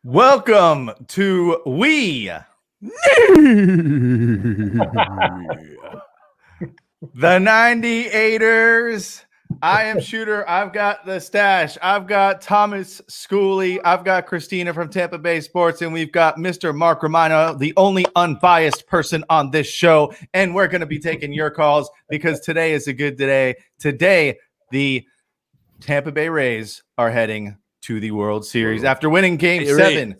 Welcome to the 98ers. I am Shooter. I've got the stash. I've got Thomas Schooley. I've got Christina from Tampa Bay Sports. And we've got Mr. Mark Romano, the only unbiased person on this show. And we're going to be taking your calls because today is a good day. Today, the Tampa Bay Rays are heading to the World Series after winning Game 7,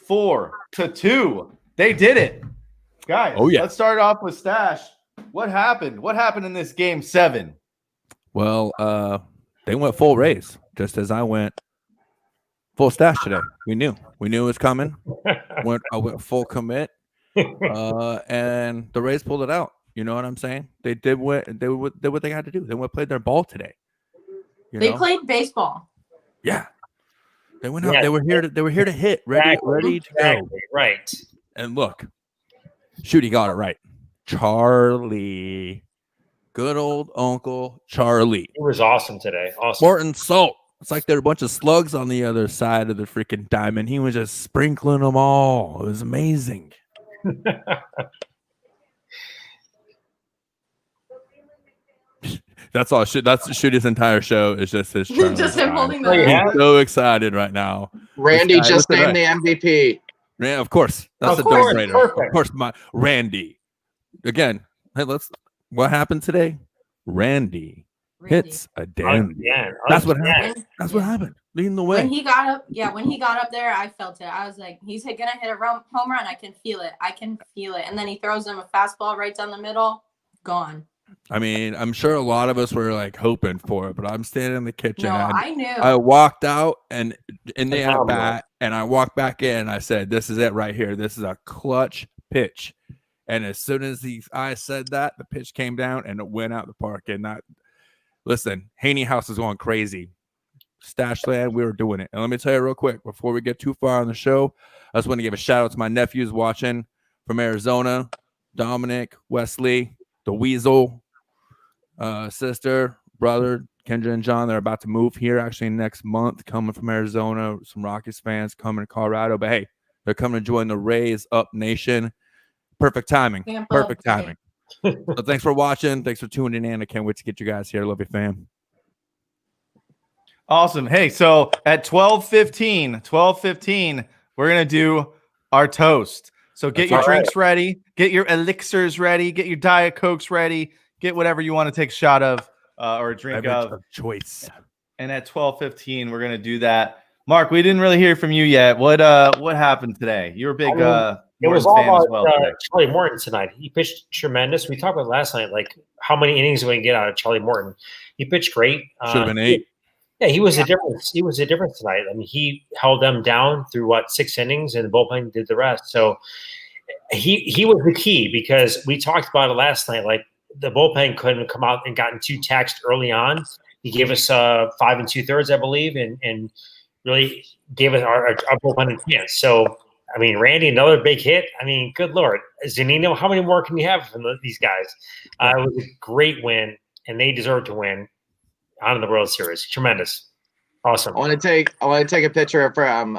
4-2. They did it, guys. Let's start off with Stash. What happened? What happened in this Game 7? Well, they went full Rays, just as I went full Stash today. We knew it was coming. I went full commit, and the Rays pulled it out. You know what I'm saying? They did what they had to do. They went played their ball today. They played baseball. Yeah, they went out. Yeah. They were here to hit, ready to go. Right. And look, Shooty got it right. Charlie, good old Uncle Charlie. It was awesome today. Awesome. Morton Salt. It's like there were a bunch of slugs on the other side of the freaking diamond. He was just sprinkling them all. It was amazing. That's all. That's Shooty's entire show. Is just his. Just him holding the. He's so excited right now. Randy just named the MVP. Yeah, of course. That's a no-brainer. Of course, my Randy. Again, hey, what happened today? Randy hits a dandy. That's what happened. That's what happened. Leading the way. When he got up there, I felt it. I was like, he's gonna hit a home run. I can feel it. And then he throws him a fastball right down the middle. Gone. I mean, I'm sure a lot of us were like hoping for it, but I'm standing in the kitchen. No, I knew. I walked out and in the at bat, and I walked back in. And I said, "This is it right here. This is a clutch pitch." And as soon as I said that, the pitch came down and it went out the park. And listen, Haney House is going crazy. Stashland, we were doing it. And let me tell you real quick before we get too far on the show, I just want to give a shout out to my nephews watching from Arizona, Dominic, Wesley. The Weasel, sister, brother, Kendra and John, they're about to move here actually next month, coming from Arizona. Some Rockies fans coming to Colorado. But hey, they're coming to join the Rays Up Nation. Perfect timing. Perfect timing. So thanks for watching. Thanks for tuning in. I can't wait to get you guys here. Love you, fam. Awesome. Hey, so at 12:15, we're going to do our toast. So get your drinks ready, get your elixirs ready, get your Diet Cokes ready, get whatever you want to take a shot of or a drink of choice. And at 12:15, we're gonna do that. Mark, we didn't really hear from you yet. What happened today? You're a big it was all about Charlie Morton tonight. He pitched tremendous. We talked about last night, like how many innings we can get out of Charlie Morton. He pitched great. Should have been 8. He was a difference. He was a difference tonight. I mean, he held them down through 6 innings, and the bullpen did the rest. So, he was the key because we talked about it last night. Like the bullpen couldn't come out and gotten too taxed early on. He gave us 5 2/3, I believe, and really gave us our bullpen a chance. So, I mean, Randy, another big hit. I mean, good Lord. Zunino, how many more can you have from these guys? It was a great win, and they deserve to win out of the World Series. Tremendous. Awesome. I want to take a picture from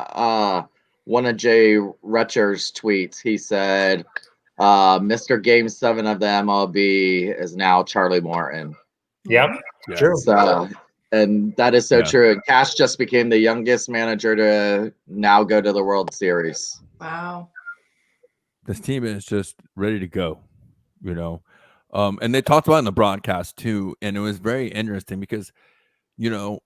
one of Jay Retcher's tweets. He said, Mr. Game 7 of the MLB is now Charlie Morton. Yep. Yeah. True. So, and that is so true. And Cash just became the youngest manager to now go to the World Series. Wow. This team is just ready to go, you know. And they talked about it in the broadcast too, and it was very interesting because, you know,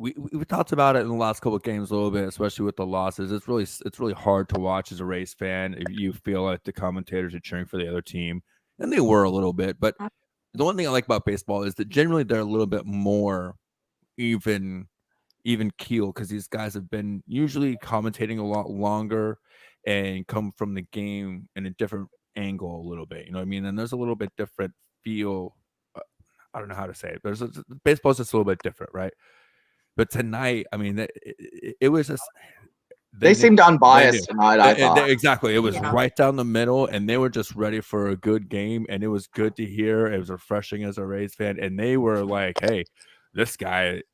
we talked about it in the last couple of games a little bit, especially with the losses. It's really hard to watch as a Rays fan if you feel like the commentators are cheering for the other team, and they were a little bit. But the one thing I like about baseball is that generally they're a little bit more even keel because these guys have been usually commentating a lot longer and come from the game in a different angle a little bit. You know what I mean? And there's a little bit different feel. I don't know how to say it. Baseball's just a little bit different, right? But tonight, I mean, it was just they seemed unbiased tonight. I thought exactly. It was right down the middle, and they were just ready for a good game, and it was good to hear. It was refreshing as a Rays fan, and they were like, "Hey, this guy's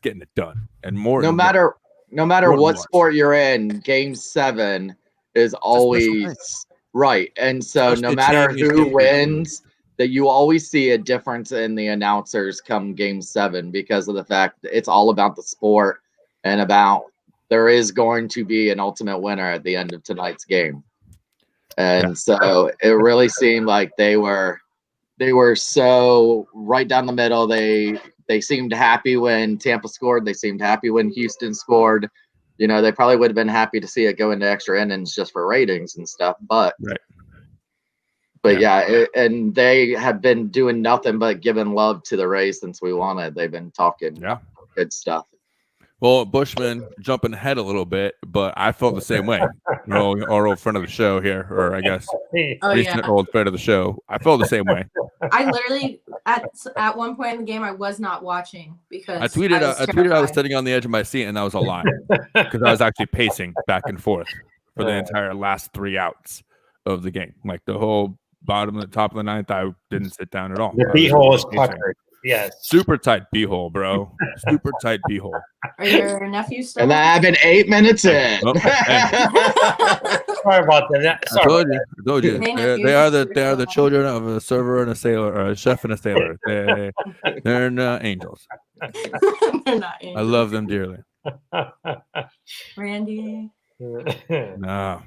getting it done." And more. No matter what sport you're in, Game 7 is always right, and so no matter who wins, that you always see a difference in the announcers come Game 7 because of the fact that it's all about the sport and about there is going to be an ultimate winner at the end of tonight's game. And so it really seemed like they were so right down the middle. They seemed happy when Tampa scored. They seemed happy when Houston scored. You know, they probably would have been happy to see it go into extra innings just for ratings and stuff. But and they have been doing nothing but giving love to the Rays since we won it. They've been talking good stuff. Well, Bushman jumping ahead a little bit, but I felt the same way. You know, our old friend of the show here, or I guess recent old friend of the show. I felt the same way. I literally at one point in the game I was not watching because I tweeted I was sitting on the edge of my seat, and that was a lie because I was actually pacing back and forth for the entire last 3 outs of the game. Like the whole bottom of the top of the 9th, I didn't sit down at all. The beehole is puckered. Yes. Super tight beehole, bro. Super tight beehole. Are your nephews still? And that happened 8 minutes in. Oh, Sorry about that. I told you. They are the children of a server and a sailor, or a chef and a sailor. They're not angels. They're not angels. I love them dearly. Randy. No.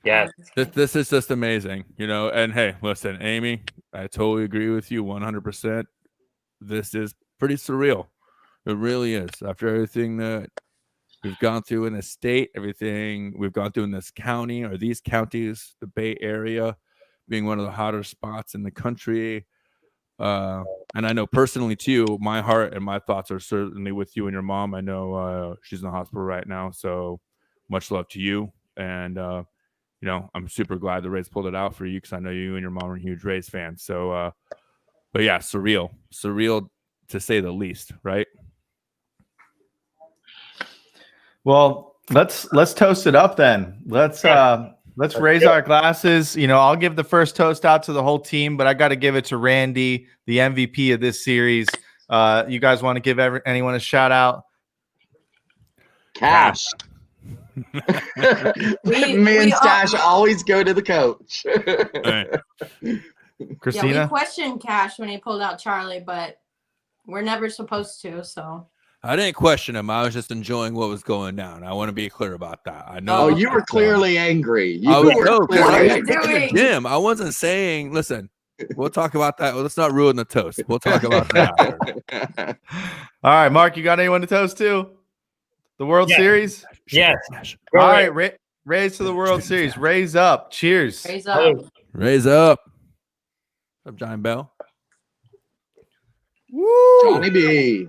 Yeah. This is just amazing, you know. And hey, listen, Amy, I totally agree with you 100%. This is pretty surreal. It really is. After everything that we've gone through in the state, everything we've gone through in this county or these counties, the Bay Area being one of the hotter spots in the country. And I know personally too, my heart and my thoughts are certainly with you and your mom. I know she's in the hospital right now, so much love to you. And you know, I'm super glad the Rays pulled it out for you because I know you and your mom are huge Rays fans. So, but yeah, surreal to say the least, right? Well, let's toast it up then. Let's raise our glasses. You know, I'll give the first toast out to the whole team, but I got to give it to Randy, the MVP of this series. You guys want to give anyone a shout out? Cash. Me and Stash always go to the coach. Christina? Yeah, we questioned Cash when he pulled out Charlie, but we're never supposed to. So I didn't question him. I was just enjoying what was going down. I want to be clear about that. I know. Oh, you were clearly angry. Jim, I wasn't saying. Listen, we'll talk about that. Well, let's not ruin the toast. We'll talk about that. All right, Mark, you got anyone to toast to? The World Series? Yes. All right, Rays to the World Series. Raise up. Cheers. Raise up. Raise up. What's up, Giant Bell? Woo! Johnny B.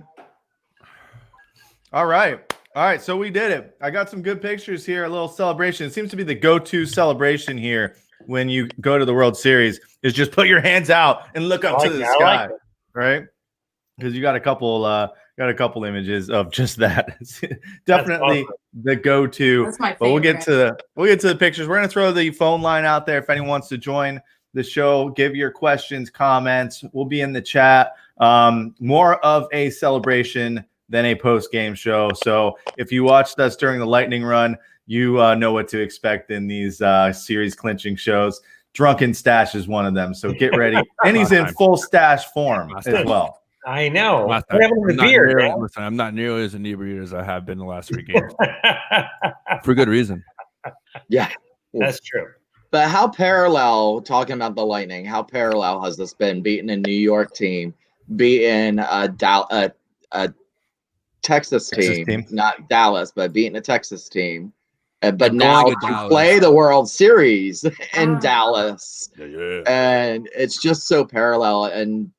All right. All right, so we did it. I got some good pictures here, a little celebration. It seems to be the go-to celebration here when you go to the World Series is just put your hands out and look up to the sky, right? Because you got a couple images of just that. Definitely awesome. The go-to. That's my favorite. But we'll get to the pictures. We're gonna throw the phone line out there if anyone wants to join the show. Give your questions, comments. We'll be in the chat. More of a celebration than a post-game show. So if you watched us during the lightning run, you know what to expect in these series clinching shows. Drunken Stash is one of them. So get ready. And he's in full stash form as well. I know. I'm not nearly as inebriated as I have been the last 3 games. For good reason. Yeah. That's true. But how parallel, talking about the Lightning, how parallel has this been? Beating a New York team, beating a Texas team, not Dallas, but beating a Texas team. But now to play the World Series in Dallas. Yeah. And it's just so parallel. And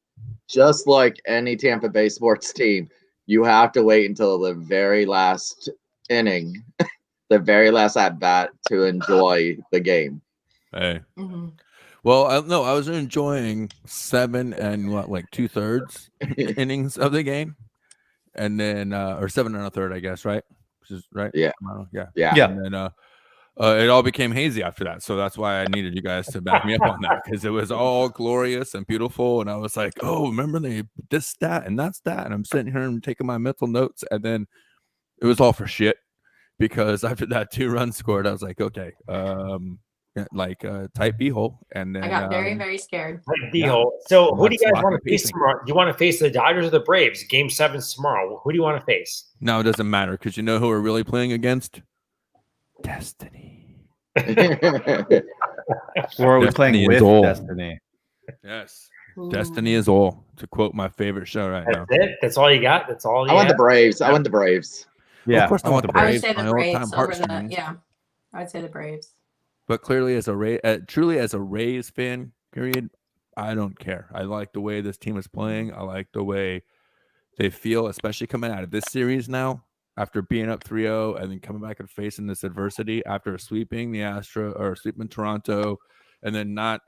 just like any Tampa Bay sports team, you have to wait until the very last inning, the very last at-bat to enjoy the game. Hey. Mm-hmm. Well, I was enjoying 7 and 2/3 innings of the game. And then, or 7 1/3, I guess, right? Which is right. Yeah. Yeah. And then it all became hazy after that. So that's why I needed you guys to back me up on that, because it was all glorious and beautiful. And I was like, oh, remember this stat and that's that. And I'm sitting here and taking my mental notes. And then it was all for shit, because after that 2-run scored, I was like, okay, tight B-hole. And then I got very, very scared. Tight B-hole. So who do you guys want to face tomorrow? Do you want to face the Dodgers or the Braves? Game 7 tomorrow. Who do you want to face? No, it doesn't matter, because you know who we're really playing against? Destiny. Or are we playing with Destiny? Yes. Ooh. Destiny is all, to quote my favorite show right now. That's it? That's all you got? That's all you I want the Braves. I want the Braves. Yeah, well, of course I want the Braves. I would say the Braves over the, I would say the Braves. But clearly, as a Rays fan, period, I don't care. I like the way this team is playing. I like the way they feel, especially coming out of this series now, after being up 3-0 and then coming back and facing this adversity after sweeping the Astros or sweeping Toronto, and then not.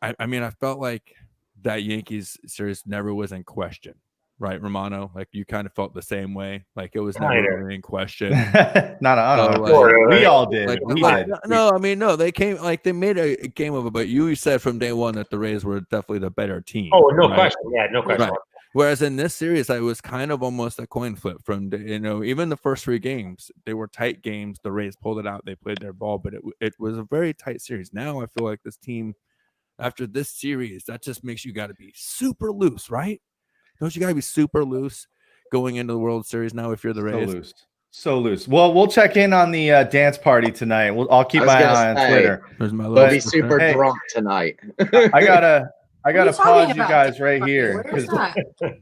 I felt like that Yankees series never was in question. Right, Romano? Like, you kind of felt the same way. Like, it was never really in question. We all did. No, they came, they made a game of it, but you said from day one that the Rays were definitely the better team. Oh, no question. Yeah, no question. Right. Whereas in this series, I was kind of almost a coin flip from, even the first 3 games, they were tight games. The Rays pulled it out. They played their ball, but it was a very tight series. Now I feel like this team, after this series, that just makes you got to be super loose, right? Don't you got to be super loose going into the World Series now if you're the Rays? So loose. Well, we'll check in on the dance party tonight. I'll keep my eye on Twitter. We'll be super drunk tonight. I gotta pause you guys right here.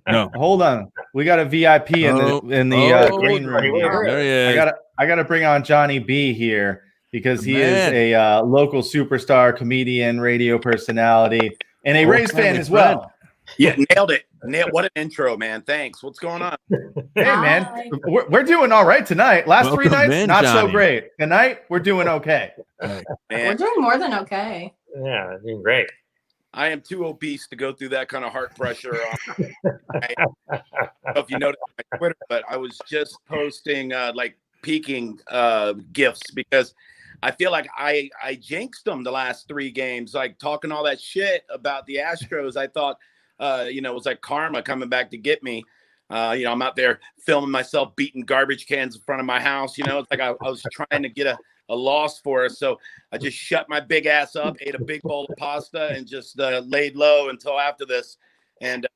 No, hold on. We got a VIP in the green room. There he is. I gotta bring on Johnny B here, because he is a local superstar, comedian, radio personality, and a Rays fan as well. Yeah, nailed it. What an intro, man. Thanks. What's going on? Hey, man. We're doing all right tonight. Last 3 nights, not so great. Tonight, we're doing okay. Man. We're doing more than okay. Yeah, doing great. I am too obese to go through that kind of heart pressure. I don't know if you noticed on my Twitter, but I was just posting peaking gifts, because I feel like I jinxed them the last 3 games, talking all that shit about the Astros. I thought, it was like karma coming back to get me. I'm out there filming myself beating garbage cans in front of my house. It's like I was trying to get a loss for us. So I just shut my big ass up, ate a big bowl of pasta, and just laid low until after this. And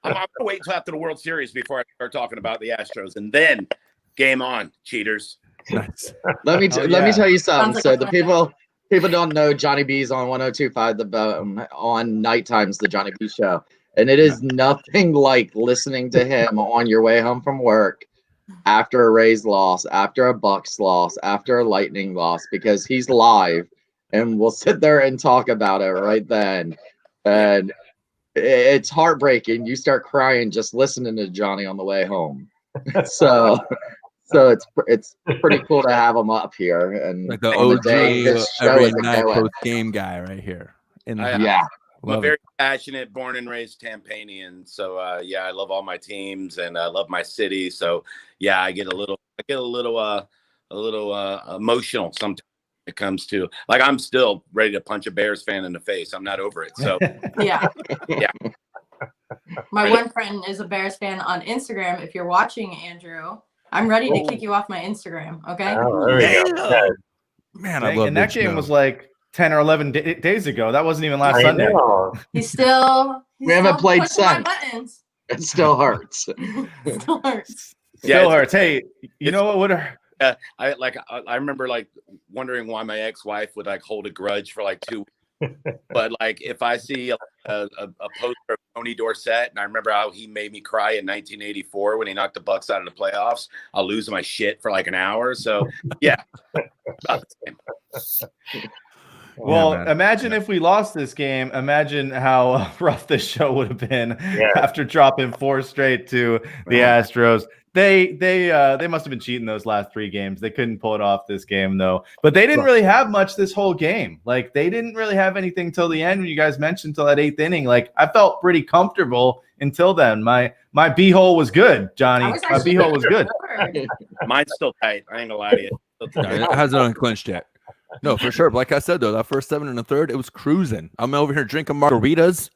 I'm going to wait until after the World Series before I start talking about the Astros. And then game on, cheaters. Nice. Let me tell you something. So the people don't know, Johnny B's on 102.5 on night times, the Johnny B show. And it is nothing like listening to him on your way home from work after a Rays loss, after a Bucks loss, after a Lightning loss, because he's live and we'll sit there and talk about it right then. And it's heartbreaking. You start crying just listening to Johnny on the way home. So So it's pretty cool to have him up here and Like the on the OG day this show every isn't night going. post game guy right here. In the Yeah. I'm a love very it. passionate, born and raised Tampanian. So I love all my teams and I love my city. So yeah, I get a little emotional sometimes when it comes to, like, I'm still ready to punch a Bears fan in the face. I'm not over it. So Yeah. Yeah. My one friend is a Bears fan on Instagram. If you're watching, Andrew, I'm ready to kick you off my Instagram. Okay. Oh, there we go. Damn. Man, I love and that this game show. was like 10 or 11 days ago. That wasn't even last I Sunday. know. He's still. We haven't played pushing my since. buttons. It still hurts. Still hurts. Still it's- hurts. Hey, you know what would hurt? I remember like wondering why my ex-wife would like hold a grudge for like 2 weeks. But like if I see a poster of Tony Dorsett, and I remember how he made me cry in 1984 when he knocked the Bucks out of the playoffs, I'll lose my shit for like an hour. So yeah. About the same. Well, man. imagine if we lost this game. Imagine how rough this show would have been after dropping 4 straight to the Astros. They must have been cheating those last 3 games. They couldn't pull it off this game though. But they didn't really have much this whole game. Like they didn't really have anything till the end when you guys mentioned till that 8th inning. Like I felt pretty comfortable until then. My b-hole was good, Johnny. My b-hole was good. Mine's still tight. I ain't gonna lie to you. It hasn't unclinched yet. No, for sure. But like I said, though, that first 7 1/3, it was cruising. I'm over here drinking margaritas,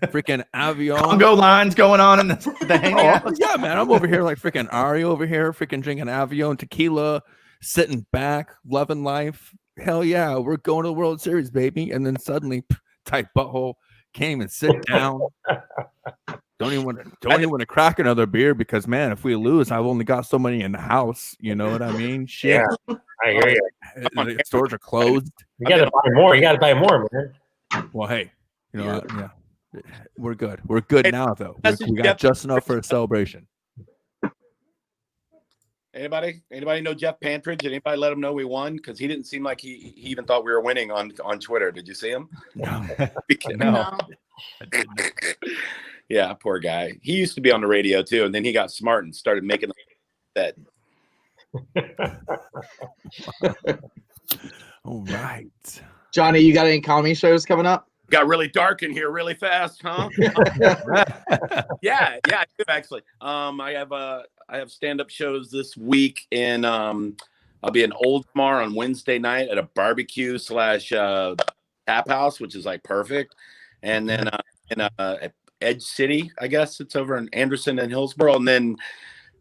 freaking Avion. Congo lines going on in the hangout. Oh, yeah, man. I'm over here like freaking Ari over here, freaking drinking Avion tequila, sitting back, loving life. Hell yeah, we're going to the World Series, baby. And then suddenly, tight butthole came and sit down. Don't even want to crack another beer because, man, if we lose, I've only got so many in the house. You know what I mean? Shit. Yeah, I hear you. The stores are closed. You got to buy more. You got to buy more, man. Well, hey, you know what? Yeah, we're good. We're good now, though. We got just enough for a celebration. Anybody know Jeff Pantridge? Did anybody let him know we won? Because he didn't seem like he even thought we were winning on Twitter. Did you see him? No. No. Yeah, poor guy. He used to be on the radio too, and then he got smart and started making that. All right. Johnny, you got any comedy shows coming up? Got really dark in here really fast, huh? Yeah, I do actually. I have stand-up shows this week, and I'll be in Oldmar on Wednesday night at a barbecue / tap house, which is like perfect. And then in Edge City, I guess it's over in Anderson and Hillsborough. And then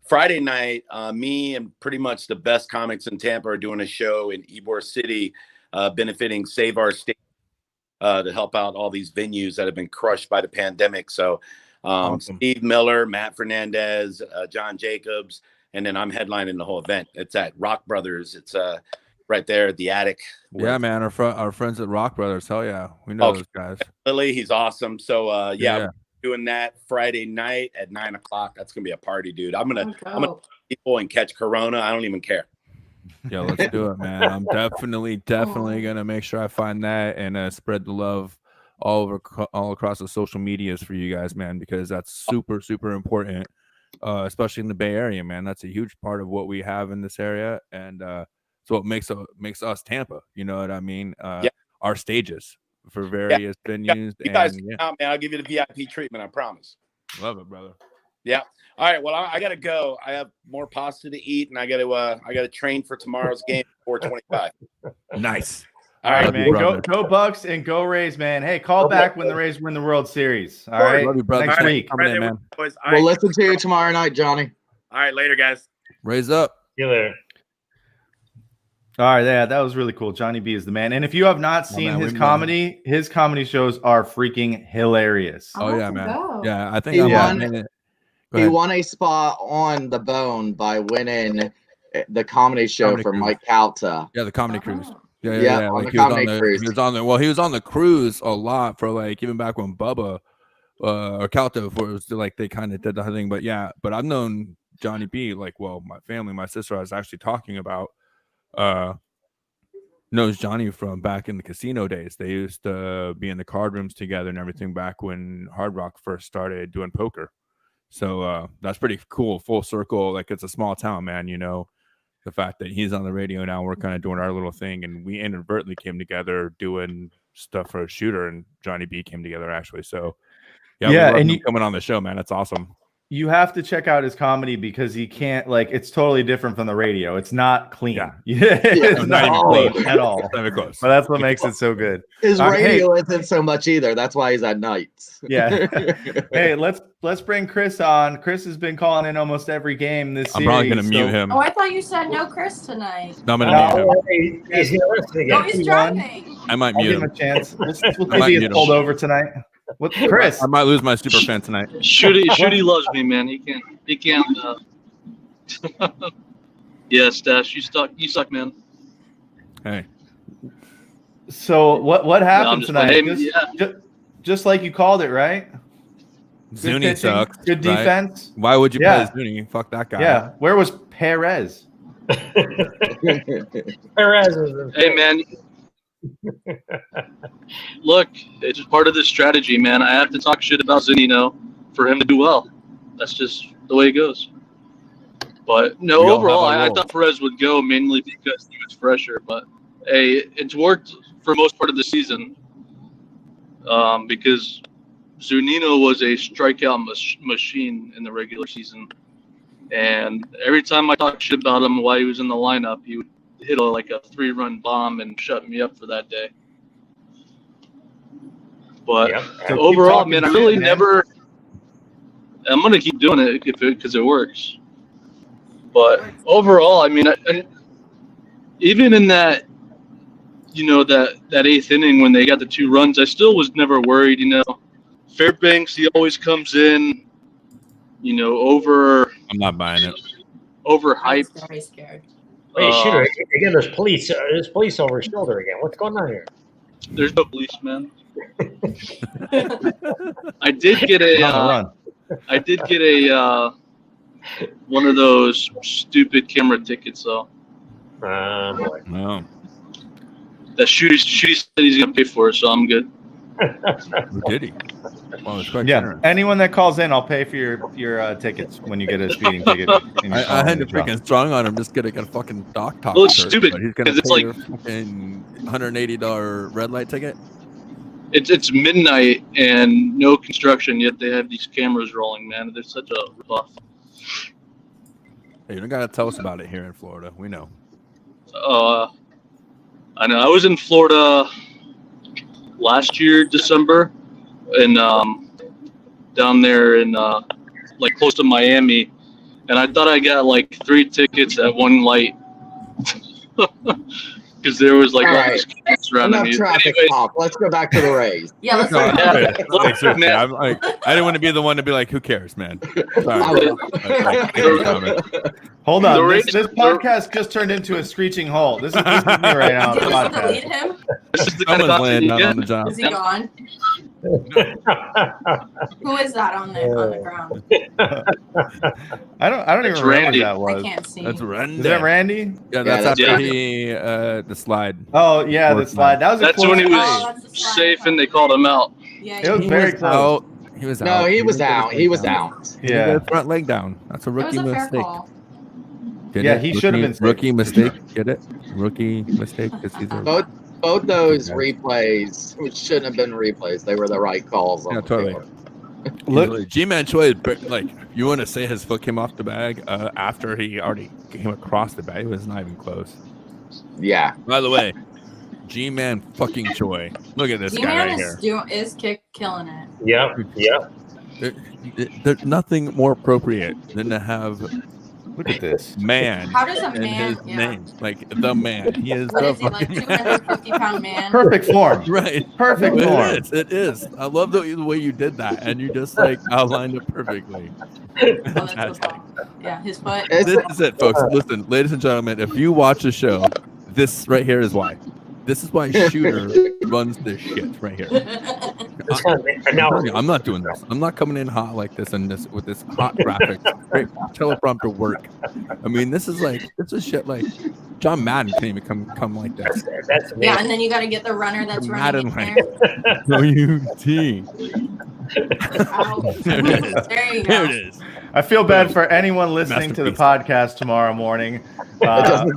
Friday night, me and pretty much the best comics in Tampa are doing a show in Ybor City, benefiting Save Our State to help out all these venues that have been crushed by the pandemic. So awesome. Steve Miller, Matt Fernandez, John Jacobs, and then I'm headlining the whole event. It's at Rock Brothers. It's right there at the Attic. Yeah, man. Our friends at Rock Brothers. Hell yeah. We know those guys. Lily, he's awesome. So we're doing that Friday night at 9:00. That's gonna be a party, dude. I'm gonna people and catch Corona. I don't even care. Yeah, let's do it, man. I'm definitely gonna make sure I find that and spread the love all across the social medias for you guys, man, because that's super, super important, especially in the Bay Area, man. That's a huge part of what we have in this area, and so it makes us Tampa. You know what I mean? Our stages for various venues. You guys come out, man. I'll give you the VIP treatment. I promise. Love it, brother. Yeah. All right. Well, I gotta go. I have more pasta to eat, and I gotta train for tomorrow's game at 4:25. Nice. All right, man. Go Bucks and go Rays, man. Hey, call back when the Rays win the World Series. All right. Love you, brother. Next week. Right in, man. We'll listen to you tomorrow night, Johnny. All right, later, guys. Raise up. See you later. All right, yeah, that was really cool. Johnny B is the man. And if you have not seen his comedy shows are freaking hilarious. Oh yeah, man. Yeah, I think he won a spot on The Bone by winning the comedy show for Mike Calta. Yeah, the Comedy Cruise. Yeah. On like the comedy cruise. He was on the cruise a lot for like even back when Bubba or Calta was like they kind of did the thing. But yeah, I've known Johnny B like my family, my sister I was actually talking about knows Johnny from back in the casino days. They used to be in the card rooms together and everything back when Hard Rock first started doing poker. So that's pretty cool. Full circle. Like, it's a small town, man. You know, the fact that he's on the radio now, we're kind of doing our little thing, and we inadvertently came together doing stuff for a shooter, and Johnny B came together actually. So yeah, and you coming on the show, man. That's awesome. You have to check out his comedy because he can't, like, it's totally different from the radio. It's not clean. It's not even clean at all. Not close. But that's what makes it so good. His radio isn't so much either. That's why he's at nights. Yeah. Hey, let's bring Chris on. Chris has been calling in almost every game this series. I'm probably gonna mute him. Oh, I thought you said no Chris tonight. No, I'm gonna mute him. He's driving. I might mute him. Give him a chance. We'll see if he gets pulled over tonight. With Chris, I might lose my super fan tonight. Shooty loves me, man. He can't. Yeah, Stash, you suck, man. Hey. So what happened tonight? Hey, just like you called it, right? Zuni sucks. Good defense. Right? Why would you play Zuni? Fuck that guy. Yeah. Where was Perez? Perez is hey, man. Look, it's just part of the strategy, man. I have to talk shit about Zunino for him to do well. That's just the way it goes. But no, overall, I thought Perez would go mainly because he was fresher. But hey, it's worked for most part of the season because Zunino was a strikeout machine in the regular season. And every time I talked shit about him while he was in the lineup, he would hit a 3-run bomb and shut me up for that day. But overall, man, I really never. I'm gonna keep doing it because it works. But overall, I mean, even in that, that eighth inning when they got the 2 runs, I still was never worried. Fairbanks, he always comes in, over. I'm not buying it. Overhyped. I'm very scared. Wait, shooter again. There's police. There's police over his shoulder again. What's going on here? There's no police, man. I did get a. I did get a one of those stupid camera tickets, though. Boy. No. That Shooty said he's gonna pay for it, so I'm good. Who did he? Well, anyone that calls in, I'll pay for your tickets when you get a speeding ticket. I had to freaking strong on him just to get a fucking doc talk. Well, it's stupid he's gonna because it's pay your fucking $180 red light ticket. It's midnight and no construction, yet they have these cameras rolling, man. They're such a ripoff. Hey, you don't gotta tell us about it here in Florida. We know. I know. I was in Florida last year, December, and down there in close to Miami, and I thought I got 3 tickets at one light because there was all these kids surrounding me. Traffic talk. Let's go back to the Rays. Yeah, let's go. go. I didn't want to be the one to be like, "Who cares, man?" Hold on. This podcast just turned into a screeching halt. This is me right now. Did you delete him? Someone's laying down on the job. Is he gone? Who is that on the ground? I don't even remember who that was. I can't see. That's Randy. Is that Randy? Yeah, that's after he the slide. Oh yeah, the slide. That's when he was safe and they called him out. Yeah, it was very close. He was out. No, he was out. He was out. Yeah, front leg down. That's a rookie mistake. He should have been safe. Rookie mistake. Get it? Rookie mistake. Both those replays, which shouldn't have been replays, they were the right calls. Yeah, totally. Look, G-Man Choi, you want to say his foot came off the bag after he already came across the bag? It was not even close. Yeah. By the way, G-Man fucking Choi. Look at this guy right here. Is killing it. Yep. There's nothing more appropriate than to have. Look at this man. How does a man? His name, the man. He is what the is he, like 250-pound man? Perfect form. Right. Perfect form. It is. I love the way you did that, and you just outlined it perfectly. Yeah, his foot. This is it, folks. Listen, ladies and gentlemen, if you watch the show, this right here is why. This is why Shooter runs this shit right here. I'm not doing this. I'm not coming in hot like this and with this hot graphic. Great teleprompter work. I mean, this is shit like John Madden can't even come like this. That's yeah, and then you got to get the runner that's running in there. OUT. Ouch. There it is. There you There go. it is. I feel bad for anyone listening to the podcast tomorrow morning.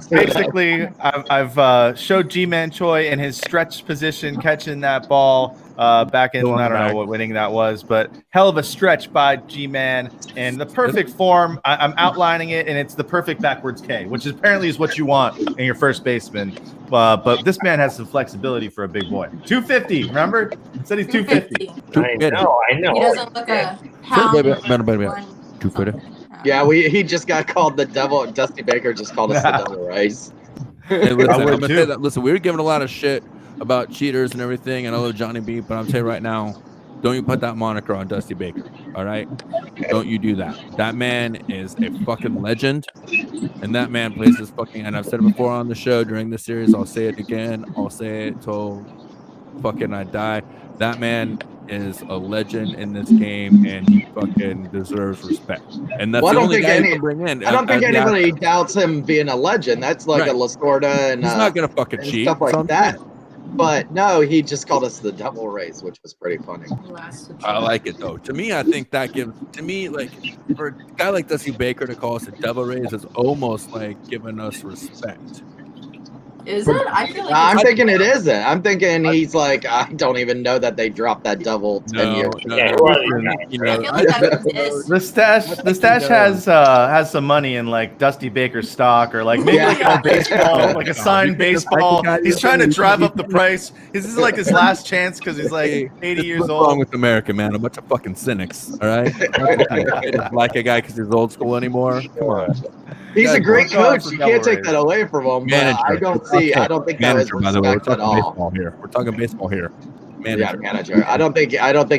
Basically, I've showed G-Man Choi in his stretch position catching that ball back in, I don't know what inning that was, but hell of a stretch by G-Man and the perfect form. I'm outlining it, and it's the perfect backwards K, which apparently is what you want in your first baseman. But this man has some flexibility for a big boy. 250, remember? I said he's 250. I know. He doesn't look a Baby, pound. baby. 250. Yeah, he just got called the devil. Dusty Baker just called us the devil race. Hey, listen, I I'm would gonna too. say that. Listen, we were giving a lot of shit about cheaters and everything, and I love Johnny B, but I'm telling you right now, don't you put that moniker on Dusty Baker. All right, don't you do that. That man is a fucking legend, and that man plays this fucking. And I've said it before on the show during this series. I'll say it again. I'll say it till fucking I die. That man is a legend in this game, and he fucking deserves respect. And that's the only guy you can bring in. I don't think anybody doubts him being a legend. That's like a Lasorda and he's not gonna fucking cheat, stuff like that. But no, he just called us the devil race, which was pretty funny. I like it though. To me, I think that gives like for a guy like Dusty Baker to call us a devil race is almost like giving us respect. Is it? I feel like I'm thinking it isn't. I'm thinking he's like, I don't even know that they dropped that devil 10 years ago. The stash has some money in like Dusty Baker stock or like maybe like a baseball, like a signed baseball. He's trying to drive up the price. This is like his last chance because he's like 80 years What's old. wrong with America, man? A bunch of fucking cynics. All right, like a guy because he's old school anymore. Come on. He's a great coach. You can't take that away from him. Manager. I don't think that was By the way, we're respect at talking all. baseball here. We're talking baseball here. Manager. Yeah, manager. I don't think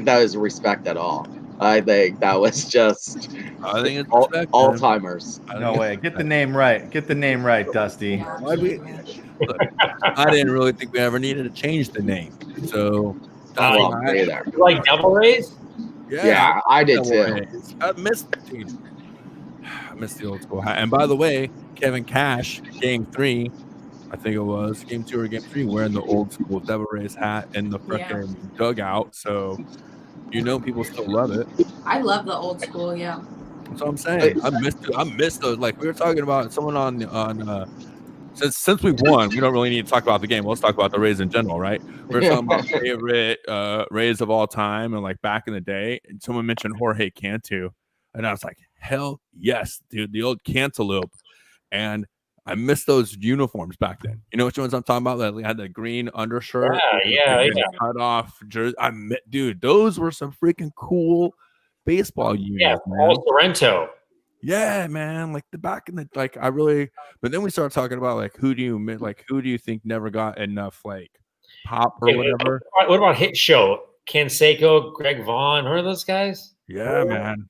that was respect at all. I think that was just I think it's all timers. No way. Get the name right. Get the name right, Dusty. Look, I didn't really think we ever needed to change the name. So You like Devil Rays? Yeah, I did too. I missed the team. I missed the old school. And by the way, Kevin Cash, game 3, I think it was game 2 or game 3, wearing the old school Devil Rays hat in the freaking dugout. So people still love it. I love the old school. Yeah. That's what I'm saying. I missed those. Like we were talking about someone on since we won, we don't really need to talk about the game. Let's talk about the Rays in general, right? We're talking about favorite Rays of all time and like back in the day. And someone mentioned Jorge Cantu, and I was like, hell yes, dude, the old Cantaloupe. And I missed those uniforms back then. You know which ones I'm talking about? That had the green undershirt, cut off jersey. Dude, those were some freaking cool baseball uniforms. Yeah, Paul Sorrento. Yeah, man. Like the back in the but then we started talking about like who do you think never got enough like pop or whatever? What about Hit Show? Canseco, Greg Vaughn, are those guys? Yeah, man.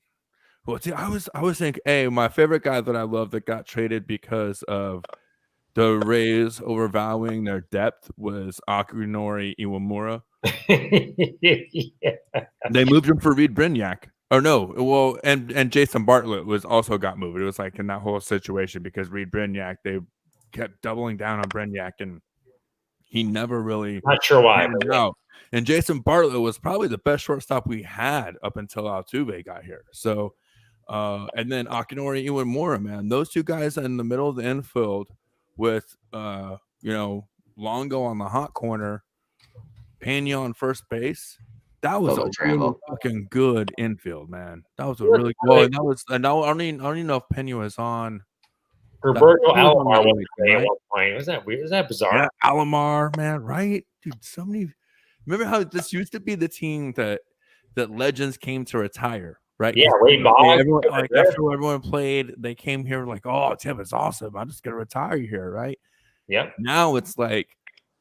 Well, see, I was thinking, hey, my favorite guy that I love that got traded because of the Rays overvaluing their depth was Akinori Iwamura. They moved him for Reed Brignac. Or no, well, and Jason Bartlett was also got moved. It was like in that whole situation because Reed Brignac, they kept doubling down on Brignac, and he never really not sure why. And Jason Bartlett was probably the best shortstop we had up until Altuve got here. So, and then Akinori Iwamura, man, those two guys in the middle of the infield with Longo on the hot corner, Pena on first base. That was a really fucking good infield, man. That was a really good. And I don't even know if Pena was on. Roberto Alomar was at one point. Was that weird? Is that bizarre? Yeah, Alomar, man, right, dude. So many. Remember how this used to be the team that legends came to retire, right? Yeah, Wade Boggs. After everyone played, they came here like, "Oh, Tim, it's awesome. I'm just gonna retire here," right? Yeah. Now it's like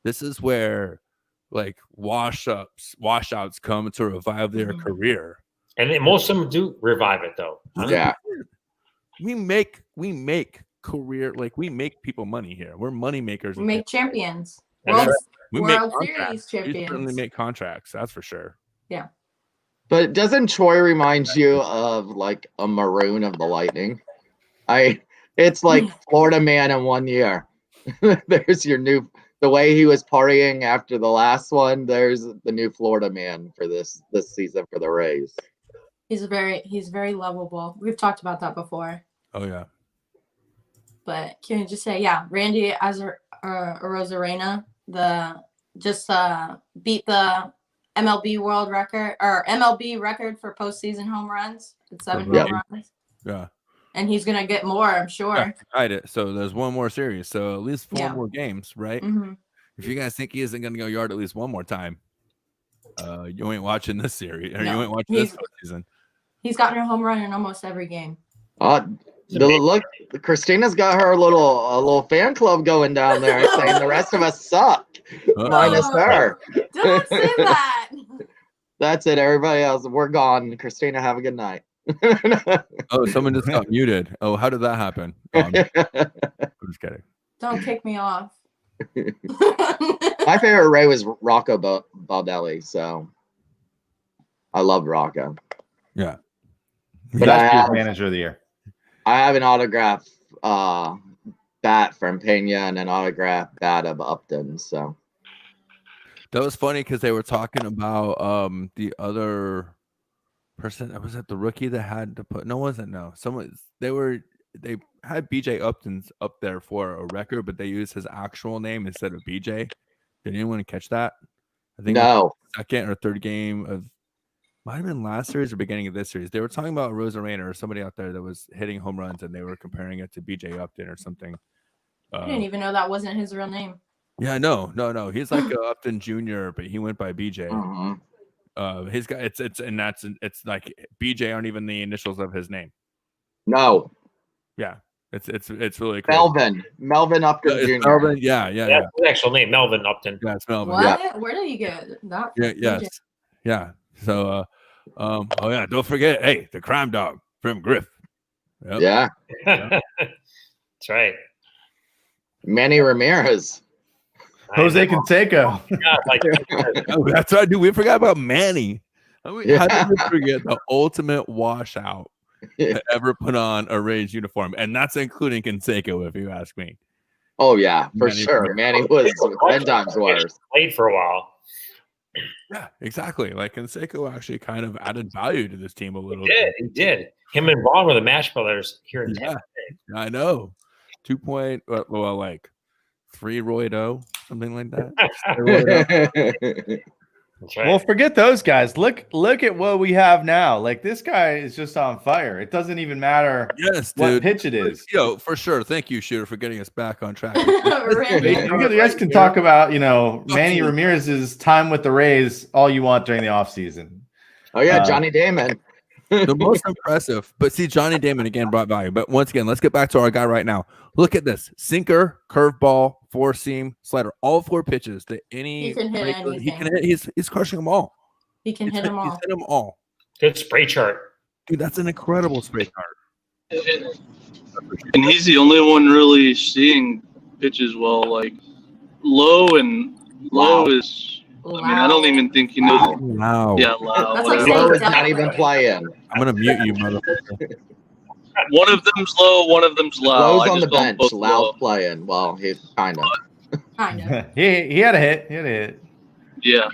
this is where like washouts come to revive their career, and then most of them do revive it though. Yeah, we make career, like we make people money here. We're money makers. We make champions. We World make Series champions. We certainly make contracts. That's for sure. Yeah. But doesn't Troy remind you of like a Maroon of the Lightning? It's like Florida man in 1 year. There's the way he was partying after the last one, there's the new Florida man for this season for the Rays. He's very lovable. We've talked about that before. Oh yeah. But can you just say, yeah, Randy Arozarena, beat the MLB world record or MLB record for postseason home runs at 7 home runs. Yeah. And he's gonna get more, I'm sure. Right. So there's one more series. So at least 4 more games, right? Mm-hmm. If you guys think he isn't gonna go yard at least one more time, you ain't watching this series, or you ain't watching this season. He's gotten a home run in almost every game. Look, Christina's got her little fan club going down there, saying the rest of us suck, minus her. Don't say that. That's it. Everybody else, we're gone. Christina, have a good night. Oh, someone just got muted. Oh, how did that happen? I'm just kidding. Don't kick me off. My favorite Ray was Rocco Baldelli, so I love Rocco. Yeah, but I have manager of the year. I have an autograph bat from Pena and an autograph bat of Upton. So that was funny because they were talking about the other person. Was it the rookie that had to put? No, wasn't. No, someone. They had BJ Upton's up there for a record, but they used his actual name instead of BJ. Did anyone catch that? I think no. Second or third game of might have been last series or beginning of this series. They were talking about Arozarena or somebody out there that was hitting home runs, and they were comparing it to BJ Upton or something. I didn't even know that wasn't his real name. Yeah, no. He's like Upton Jr., but he went by BJ. His guy, it's like BJ aren't even the initials of his name. No. Yeah, it's really cool. Melvin Upton Jr. Melvin, yeah. That's his actual name, Melvin Upton. Yeah, it's Melvin. What? Yeah. Where did you get that? Yes. Yeah. So, oh yeah, don't forget, hey, the crime dog from Griff. Yep. Yeah. That's right. Manny Ramirez. Jose Canseco. Oh, that's right, dude. We forgot about Manny. How did we forget the ultimate washout to ever put on a Rays uniform? And that's including Canseco, if you ask me. Oh, yeah, for sure. Manny was 10 times worse. Played for a while. Yeah, exactly. Like Canseco actually kind of added value to this team a little bit. He did. Him and Vaughn were the Mash Brothers here in Tampa. I know. 2 point, well, like 3 Roy-Do, something like that. That's right. Well, forget those guys. Look at what we have now. Like, this guy is just on fire. It doesn't even matter what pitch it is. Yo, for sure. Thank you, Shooter, for getting us back on track. You guys can talk about, Manny Ramirez's time with the Rays all you want during the offseason. Oh, yeah, Johnny Damon. The most impressive. But see, Johnny Damon again brought value. But once again, let's get back to our guy right now. Look at this. Sinker, curveball, 4-seam, slider. All 4 pitches that any he can hit anything. He can hit. He's crushing them all. He can hit them all. He's hit them all. Good spray chart. Dude, that's an incredible spray chart. And he's the only one really seeing pitches well. Like low is. I mean, I don't even think he knows. Wow. Yeah, loud. That's like Low saying is not even playing. I'm gonna mute you, motherfucker. One of them's low, one of them's loud. Low's on the bench. Loud's playing. Well, he's kind of. He had a hit. Yeah.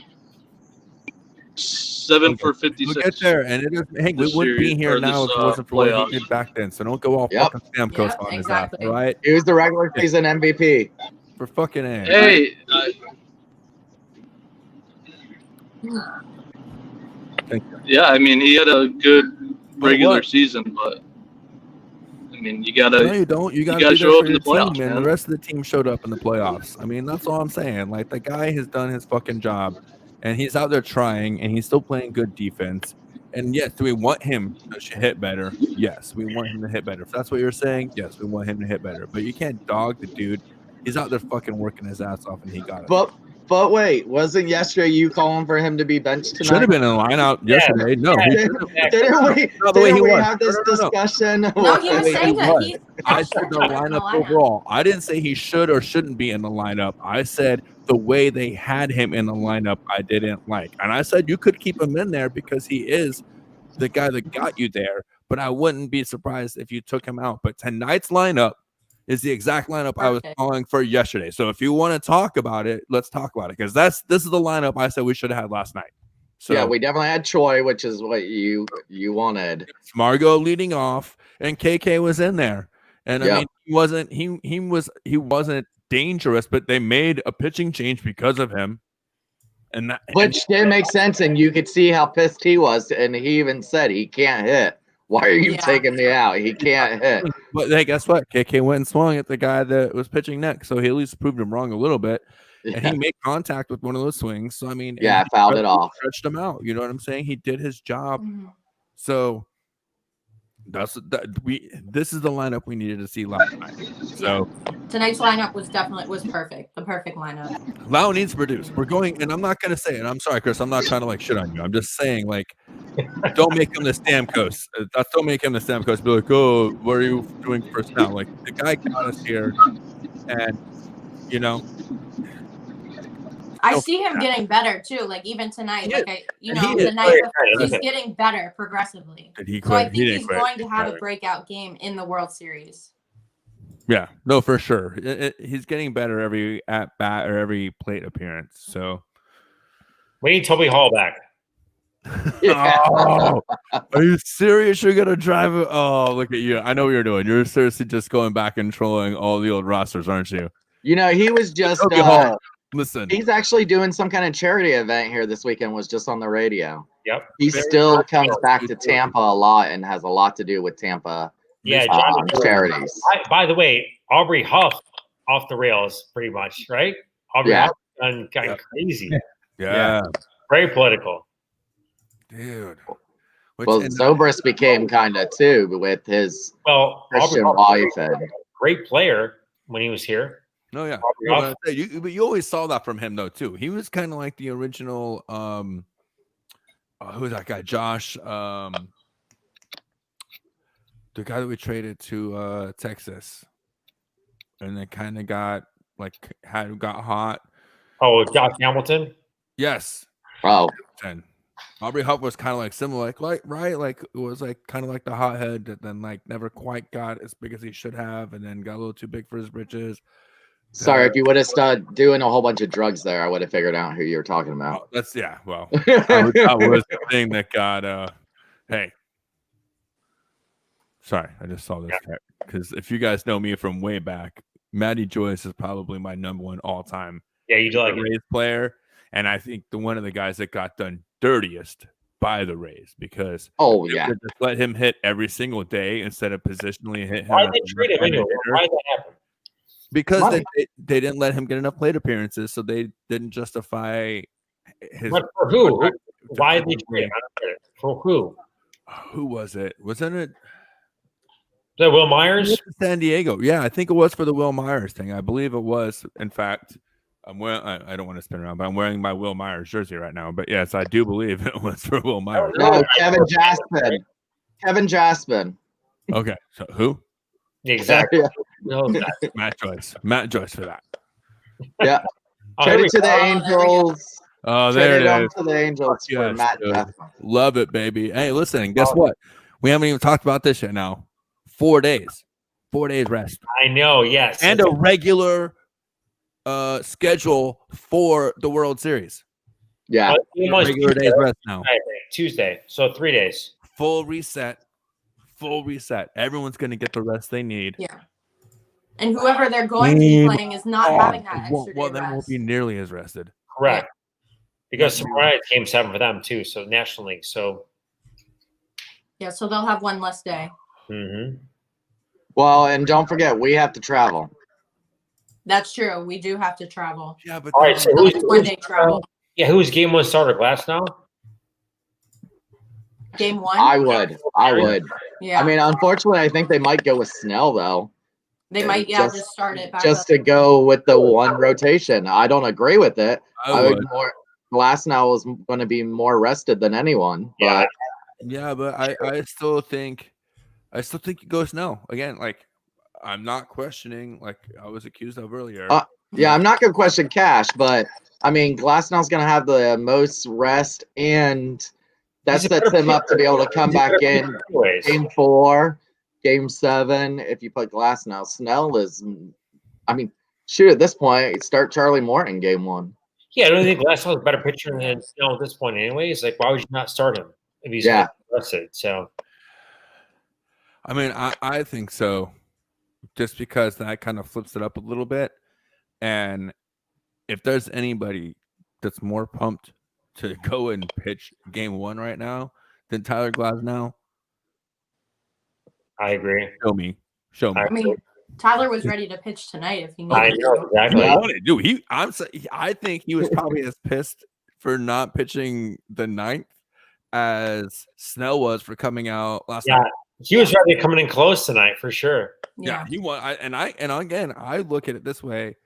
7 for 56. We'll get there, and Hank, we wouldn't be here now if it wasn't for what he did back then. So don't go all fucking Stamkos on his ass, all right? He was the regular season MVP. For fucking A. Hey. Yeah, I mean, he had a good regular season, but I mean, you gotta. No, you don't. You gotta show up in the playoffs, man. The rest of the team showed up in the playoffs. I mean, that's all I'm saying. Like, the guy has done his fucking job, and he's out there trying, and he's still playing good defense. And yes, do we want him to hit better? Yes, we want him to hit better. If that's what you're saying, yes, we want him to hit better. But you can't dog the dude. He's out there fucking working his ass off, and he got it. But wait, wasn't yesterday you calling for him to be benched tonight? Should have been in the lineup yesterday. No, didn't we have this discussion? No, he was saying that he. I said the lineup overall. I didn't say he should or shouldn't be in the lineup. I said the way they had him in the lineup, I didn't like. And I said you could keep him in there because he is the guy that got you there. But I wouldn't be surprised if you took him out. But tonight's lineup is the exact lineup I was Perfect. calling for yesterday. So if you want to talk about it, let's talk about it, because this is the lineup I said we should have had last night. So yeah, we definitely had Troy, which is what you wanted. Margot leading off, and KK was in there. And Yeah. I mean, he wasn't dangerous, but they made a pitching change because of him. And that, Which did make sense, and you could see how pissed he was, and he even said he can't hit. Why are you Yeah. taking me out? He can't hit. but hey, guess what? KK went and swung at the guy that was pitching next, so he at least proved him wrong a little bit. And he made contact with one of those swings. So I mean, Yeah, fouled it off. Stretched him out. You know what I'm saying? He did his job. Mhm. So this is the lineup we needed to see last night. So Tonight's lineup was perfect. The perfect lineup. Lau needs to produce. We're going, and I'm not gonna say it. I'm sorry, Chris. I'm not trying to like shit on you. I'm just saying, like, don't make him the Stamkos. Don't make him the Stamkos. Be like, oh, what are you doing first now? Like, the guy got us here, and you know, I see him getting better too. Like even tonight, He like is. the night before, he's getting better progressively. did he So I quit? think He he's didn't quit. going to have a breakout game in the World Series. Yeah, no, for sure. He's getting better every at bat or every plate appearance. So, We need Toby Hall back. oh, are you serious? You're gonna drive it? Oh, look at you! I know what you're doing. You're seriously just going back and trolling all the old rosters, aren't you? You know, he was just Toby Hall, listen. he's actually doing some kind of charity event here this weekend, was just on the radio. Yep. He Very still good. comes back to Tampa a lot and has a lot to do with Tampa Yeah, John. charities. By the way, Aubrey Huff off the rails, pretty much, right? Aubrey Yeah. Huff done kind of crazy. Yeah, Very political. dude. Well, Zobrist became kind of too with his Well, Christian Aubrey wife. Huff, And great player when he was here. No, yeah. Aubrey No, Huff. but you always saw that from him though too. He was kind of like the original. Who's that guy? Josh. The guy that we traded to Texas, and then kind of got hot. Oh, Josh Hamilton. Yes. oh, And Aubrey Huff was kind of like similar, like it was like kind of like the hothead that then like never quite got as big as he should have, and then got a little too big for his britches. sorry, if you would have started doing a whole bunch of drugs there, I would have figured out who you were talking about. Oh, that's Well, that was the thing that got. Hey, sorry, I just saw this because if you guys know me from way back, Matty Joyce is probably my number one all-time Yeah, you do like it. Rays player, and I think one of the guys that got done dirtiest by the Rays because Oh they yeah, would just let him hit every single day instead of positionally hit him. Why as did they a trade him anyway? hitter. Why did that happen? Because Money. they didn't let him get enough plate appearances, so they didn't justify his. But for who? Why did they trade him? I don't get it. For who? Who was it? Wasn't it? Is that Will Myers? San Diego. Yeah, I think it was for the Will Myers thing. I believe it was. In fact, I'm wearing. I don't want to spin around, but I'm wearing my Will Myers jersey right now. But yes, I do believe it was for Will Myers. no, Kevin Jaspin. Kevin Jaspin. Okay, so who? Exactly. Yeah. No, that. Matt Joyce. Matt Joyce for that. Yeah, Oh, here we traded to the go. Oh, there we go. Angels. Oh, there Traded it him is. to the Angels for Yes, Matt dude. Jaspin. Love it, baby. Hey, listen. Guess what? We haven't even talked about this yet. Now, 4 days. 4 days rest. I know, yes. And a regular schedule for the World Series. Yeah, Regular days rest now. Tuesday. So 3 days. Full reset. Full reset. Everyone's going to get the rest they need. Yeah. And whoever they're going to be playing is not having that extra well, day they won't rest. be nearly as rested. Correct. Because tomorrow night game 7 for them too. So National League. So Yeah, so they'll have one less day. well, and don't forget, we have to travel. That's true. We do have to travel. Yeah, but all right. So It's one day travel. who's game 1 starter? Glass now? Game one. I would. Yeah. I mean, unfortunately, I think they might go with Snell though, they might. Yeah, just start it back just up. to go with the one rotation. I don't agree with it. I would more. Glasnow was going to be more rested than anyone. Yeah. But I still think it goes no. Again, like I'm not questioning like I was accused of earlier. Yeah, I'm not going to question Cash, but I mean, Glasnow's going to have the most rest, and that He's a sets better him up to be able to come back in Anyways. game 4 Game 7 if you put Glass now. Snell is, I mean, shoot, at this point, start Charlie Morton in Game 1. Yeah, I don't think Glasnow is a better pitcher than Snell at this point anyways. Like, why would you not start him if he's arrested? So, I mean, I think so, just because that kind of flips it up a little bit. And if there's anybody that's more pumped to go and pitch Game 1 right now than Tyler Glasnow, I agree. Show me. I mean, Tyler was ready to pitch tonight if he needed I know, exactly. Dude, I think he was probably as pissed for not pitching the 9th as Snell was for coming out last night. He was ready coming in close tonight for sure. Yeah, he won. And again, I look at it this way.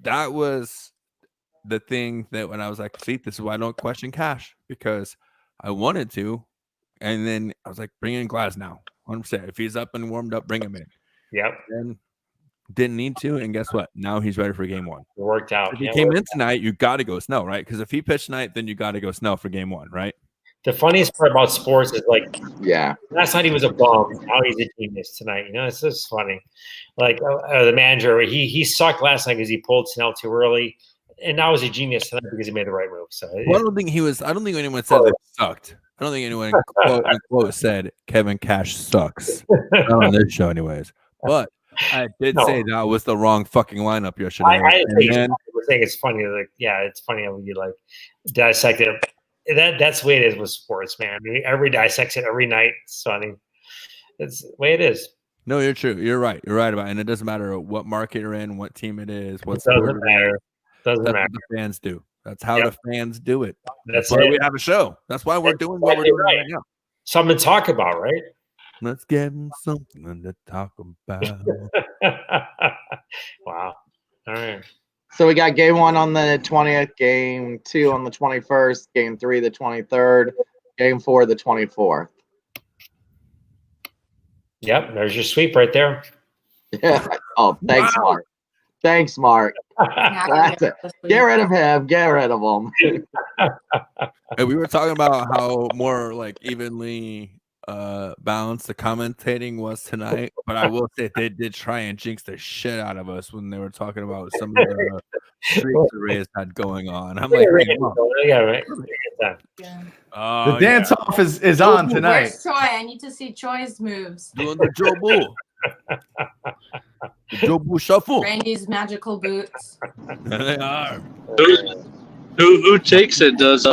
That was the thing that when I was like, see, this is why I don't question Cash, because I wanted to, and then I was like, bring in Glasnow, 100%. If he's up and warmed up, bring him in. Yep. And didn't need to, and guess what? Now he's ready for Game 1. It worked out. If he came in tonight, you got to go Snell, right? Because if he pitched tonight, then you got to go Snell for Game 1, right? The funniest part about sports is like, yeah, last night he was a bum. Now he's a genius tonight. You know, it's just funny. Like the manager, he sucked last night because he pulled Snell too early, and now he's a genius tonight because he made the right move. So I don't think anyone said that he sucked. I don't think anyone quote said Kevin Cash sucks. Not on this show, anyways. But I did say that was the wrong fucking lineup yesterday. We're saying it's funny. Like, yeah, it's funny how you like dissect it. That's the way it is with sports, man. I mean, everybody dissects it every night. So I mean, it's the way it is. No, you're true. You're right. You're right about it. And it doesn't matter what market you're in, what team it is, what doesn't matter. Doesn't matter. What the fans do. That's how the fans do it. That's why we have a show. That's why we're doing what we're doing right now. Something to talk about, right? Let's give them something to talk about. Wow. All right. So we got Game 1 on the 20th, Game 2 on the 21st, Game 3 the 23rd, Game 4 the 24th. Yep, there's your sweep right there. Yeah. Oh, thanks, Mark. Thanks, Mark. That's it. Get rid of him. Get rid of him. And we were talking about how more like evenly balanced the commentating was tonight, but I will say they did try and jinx the shit out of us when they were talking about some of the streaks the Rays had going on. I'm like, the dance off is on tonight. Where's Troy? I need to see Troy's moves. Doing the Joe Bull. The Joe Bull shuffle. Randy's magical boots. They are. Who takes it? Does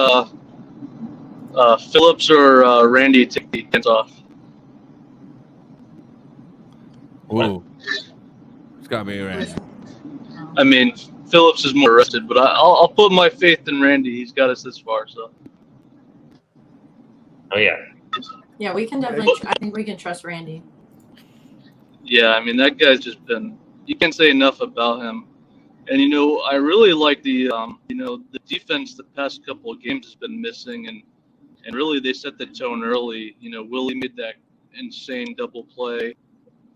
Phillips or Randy take the hands off? Ooh. It's got to be Randy. I mean, Phillips is more arrested, but I'll put my faith in Randy. He's got us this far, so. Oh, yeah. Yeah, we can definitely. I think we can trust Randy. Yeah, I mean, that guy's just been. You can't say enough about him. And, you know, I really like the defense the past couple of games has been missing. And really, they set the tone early. You know, Willie made that insane double play.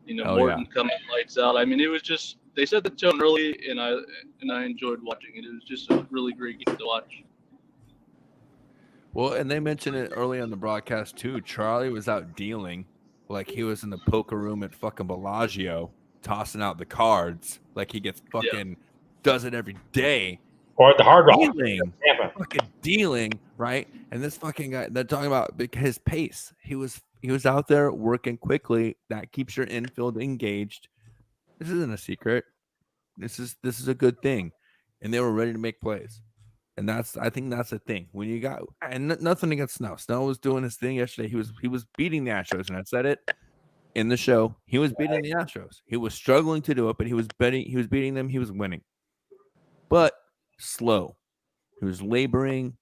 You know, Morton coming lights out. I mean, it was just they set the tone early, and I enjoyed watching it. It was just a really great game to watch. Well, and they mentioned it early on the broadcast too. Charlie was out dealing, like he was in the poker room at fucking Bellagio, tossing out the cards, like he gets fucking does it every day. Or at the Hard Rock. Fucking dealing, right? And this fucking guy, they're talking about his pace. He was out there working quickly. That keeps your infield engaged. This isn't a secret. This is a good thing. And they were ready to make plays. And I think that's the thing. When you got nothing against Snell. Snell was doing his thing yesterday. He was beating the Astros, and I said it in the show. He was beating the Astros. He was struggling to do it, but he was beating them. He was winning. But slow. He was laboring.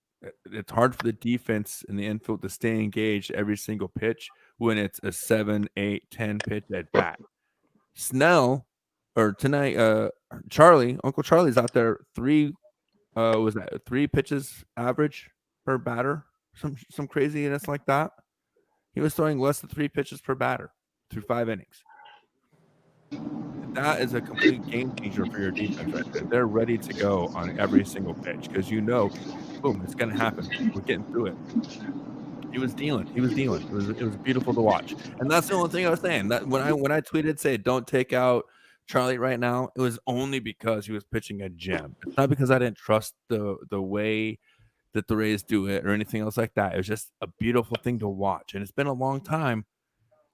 It's hard for the defense in the infield to stay engaged every single pitch when it's a 7, 8, 10 pitch at bat. Snell, or tonight, Uncle Charlie's out there 3 pitches average per batter? Some craziness like that. He was throwing less than 3 pitches per batter through 5 innings. That is a complete game changer for your defense right there. They're ready to go on every single pitch because boom, it's going to happen. We're getting through it. He was dealing. It was beautiful to watch. And that's the only thing I was saying. That when I tweeted say don't take out Charlie right now, it was only because he was pitching a gem. It's not because I didn't trust the way that the Rays do it or anything else like that. It was just a beautiful thing to watch. And it's been a long time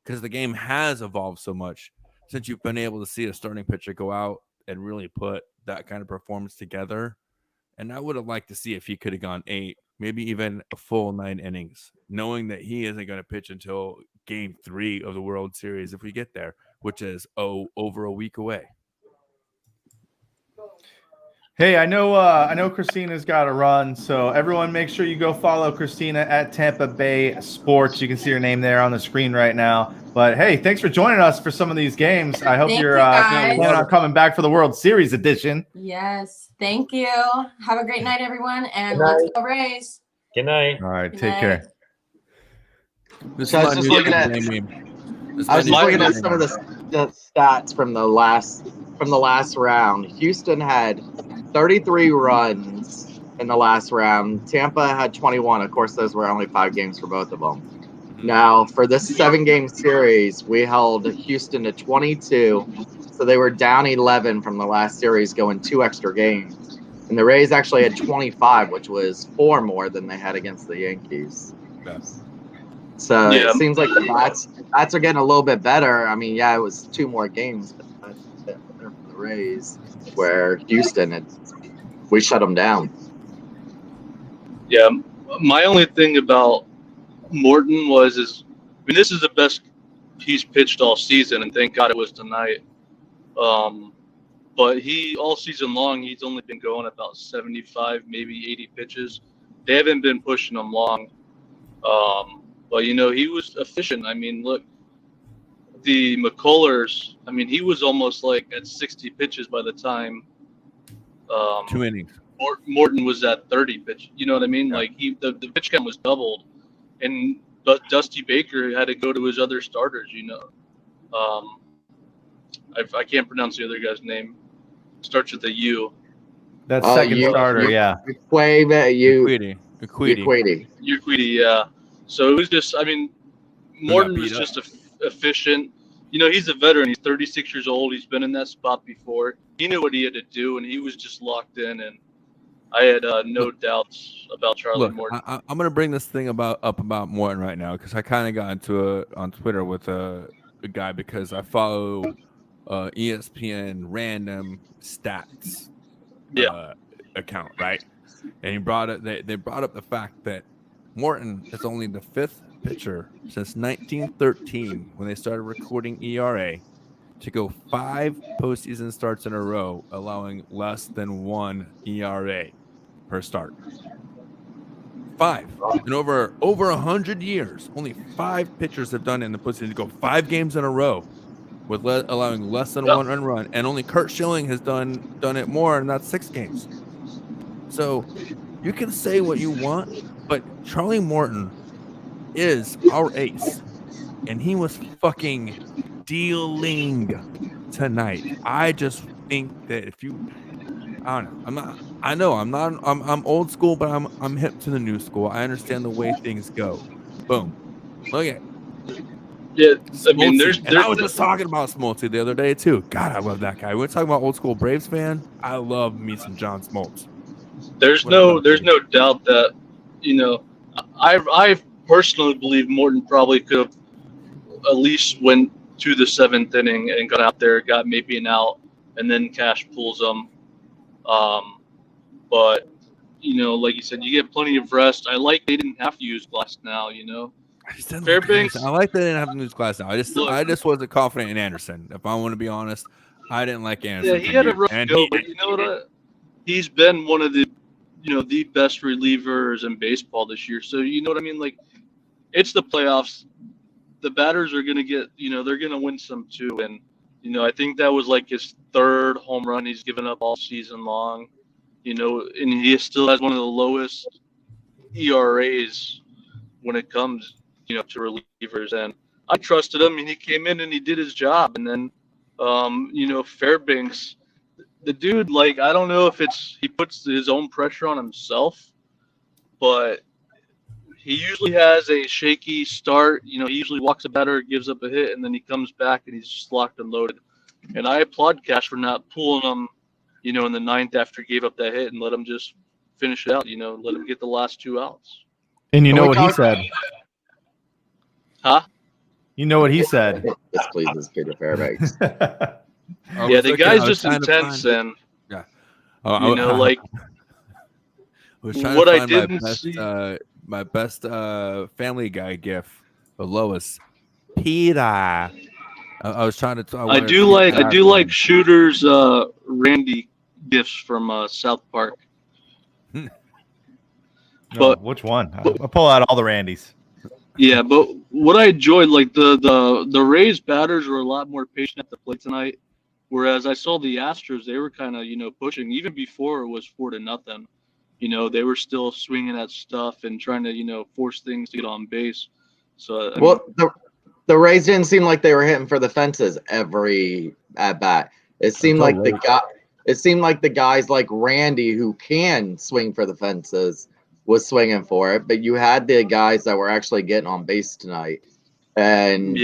because the game has evolved so much since you've been able to see a starting pitcher go out and really put that kind of performance together. And I would have liked to see if he could have gone 8, maybe even a full 9 innings, knowing that he isn't going to pitch until Game 3 of the World Series if we get there, which is over a week away. Hey, I know Christina's got to run, so everyone make sure you go follow Christina at Tampa Bay Sports. You can see her name there on the screen right now. But hey, thanks for joining us for some of these games. I hope you're planning on coming back for the World Series edition. Yes, thank you. Have a great night, everyone, and let's go Rays. Good night. All right, Good take night. care. I was just looking at some of the stats from the last round. Houston had 33 runs in the last round. Tampa had 21. Of course, those were only 5 games for both of them. Now, for this 7-game series, we held Houston to 22. So they were down 11 from the last series, going 2 extra games. And the Rays actually had 25, which was 4 more than they had against the Yankees. Yes. So it seems like the bats are getting a little bit better. I mean, yeah, it was 2 more games, but the bats are better for the Rays, where Houston, we shut them down. Yeah, my only thing about Morton is this is the best he's pitched all season, and thank God it was tonight. But all season long, he's only been going about 75, maybe 80 pitches. They haven't been pushing him long. But, he was efficient. I mean, look, the McCullers, I mean, he was almost like at 60 pitches by the time 2 innings. Morton was at 30 pitch. You know what I mean? Yeah. Like the pitch count was doubled, and Dusty Baker had to go to his other starters. I can't pronounce the other guy's name. Starts with a U. That's second starter, yeah. Urquidy. Yeah. So it was just, I mean, Morton was just efficient. He's a veteran. He's 36 years old. He's been in that spot before. He knew what he had to do, and he was just locked in. And I had no doubts about Charlie Morton. I'm going to bring this thing up about Morton right now because I kind of got into it on Twitter with a guy because I follow ESPN random stats account, right? And he brought it. They brought up the fact that Morton is only the 5th pitcher since 1913 when they started recording ERA to go 5 postseason starts in a row, allowing less than 1 ERA per start. 5 in over 100 years. Only 5 pitchers have done it in the postseason to go 5 games in a row with allowing less than 1 earned run, and only Curt Schilling has done it more, and that's 6 games. So you can say what you want, but Charlie Morton is our ace, and he was fucking dealing tonight. I just think that I'm old school, but I'm hip to the new school. I understand the way things go. Boom. Look at it. Yeah, I mean, I was just talking about Smoltz the other day too. God, I love that guy. We're talking about old school Braves fan. I love me some John Smoltz. There's no doubt that I personally believe Morton probably could have at least went to the 7th inning and got out there, got maybe an out, and then Cash pulls them. But like you said, you get plenty of rest. I like they didn't have to use glass now. Fairbanks. I like that they didn't have to use glass now. I just wasn't confident in Anderson. If I want to be honest, I didn't like Anderson. Yeah, he had a rough go, but you know what? He's been one of the the best relievers in baseball this year. So you know what I mean? Like, it's the playoffs. The batters are gonna get they're gonna win some too. And I think that was like his 3rd home run he's given up all season long. And he still has one of the lowest ERAs when it comes to relievers. And I trusted him, and he came in and he did his job. And then Fairbanks, the dude, like, I don't know if he puts his own pressure on himself, but he usually has a shaky start. You know, he usually walks a batter, gives up a hit, and then he comes back and he's just locked and loaded. And I applaud Cash for not pulling him, you know, in the ninth after he gave up that hit and let him just finish it out. You know, let him get the last 2 outs. And you know what he said? Huh? You know what he said? This pleases Peter Fairbanks. Yeah, the guy's just intense, and yeah. You know, like I was trying what to I find didn't see. see. My best Family Guy gif of Lois. Peter. I was trying to. I do like Shooter's Randy gifs from South Park. But which one? I'll pull out all the Randys. Yeah, but what I enjoyed, like the Rays batters were a lot more patient at the plate tonight, whereas I saw the Astros, they were kind of, you know, pushing even before it was 4-0. You know, they were still swinging at stuff and trying to, you know, force things to get on base. So the Rays didn't seem like they were hitting for the fences every at bat. It seemed like the guys like Randy, who can swing for the fences, was swinging for it, but you had the guys that were actually getting on base tonight, and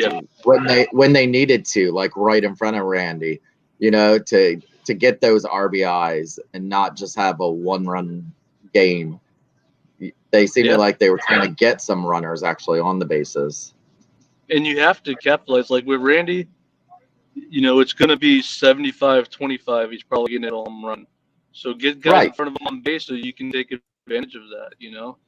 when they needed to, like right in front of Randy, you know, to get those RBIs and not just have a 1-run game. They seemed like they were trying to get some runners actually on the bases. And you have to capitalize, like with Randy, you know, it's going to be 75-25. He's probably getting a home run. So get guys in front of him on base so you can take advantage of that, you know.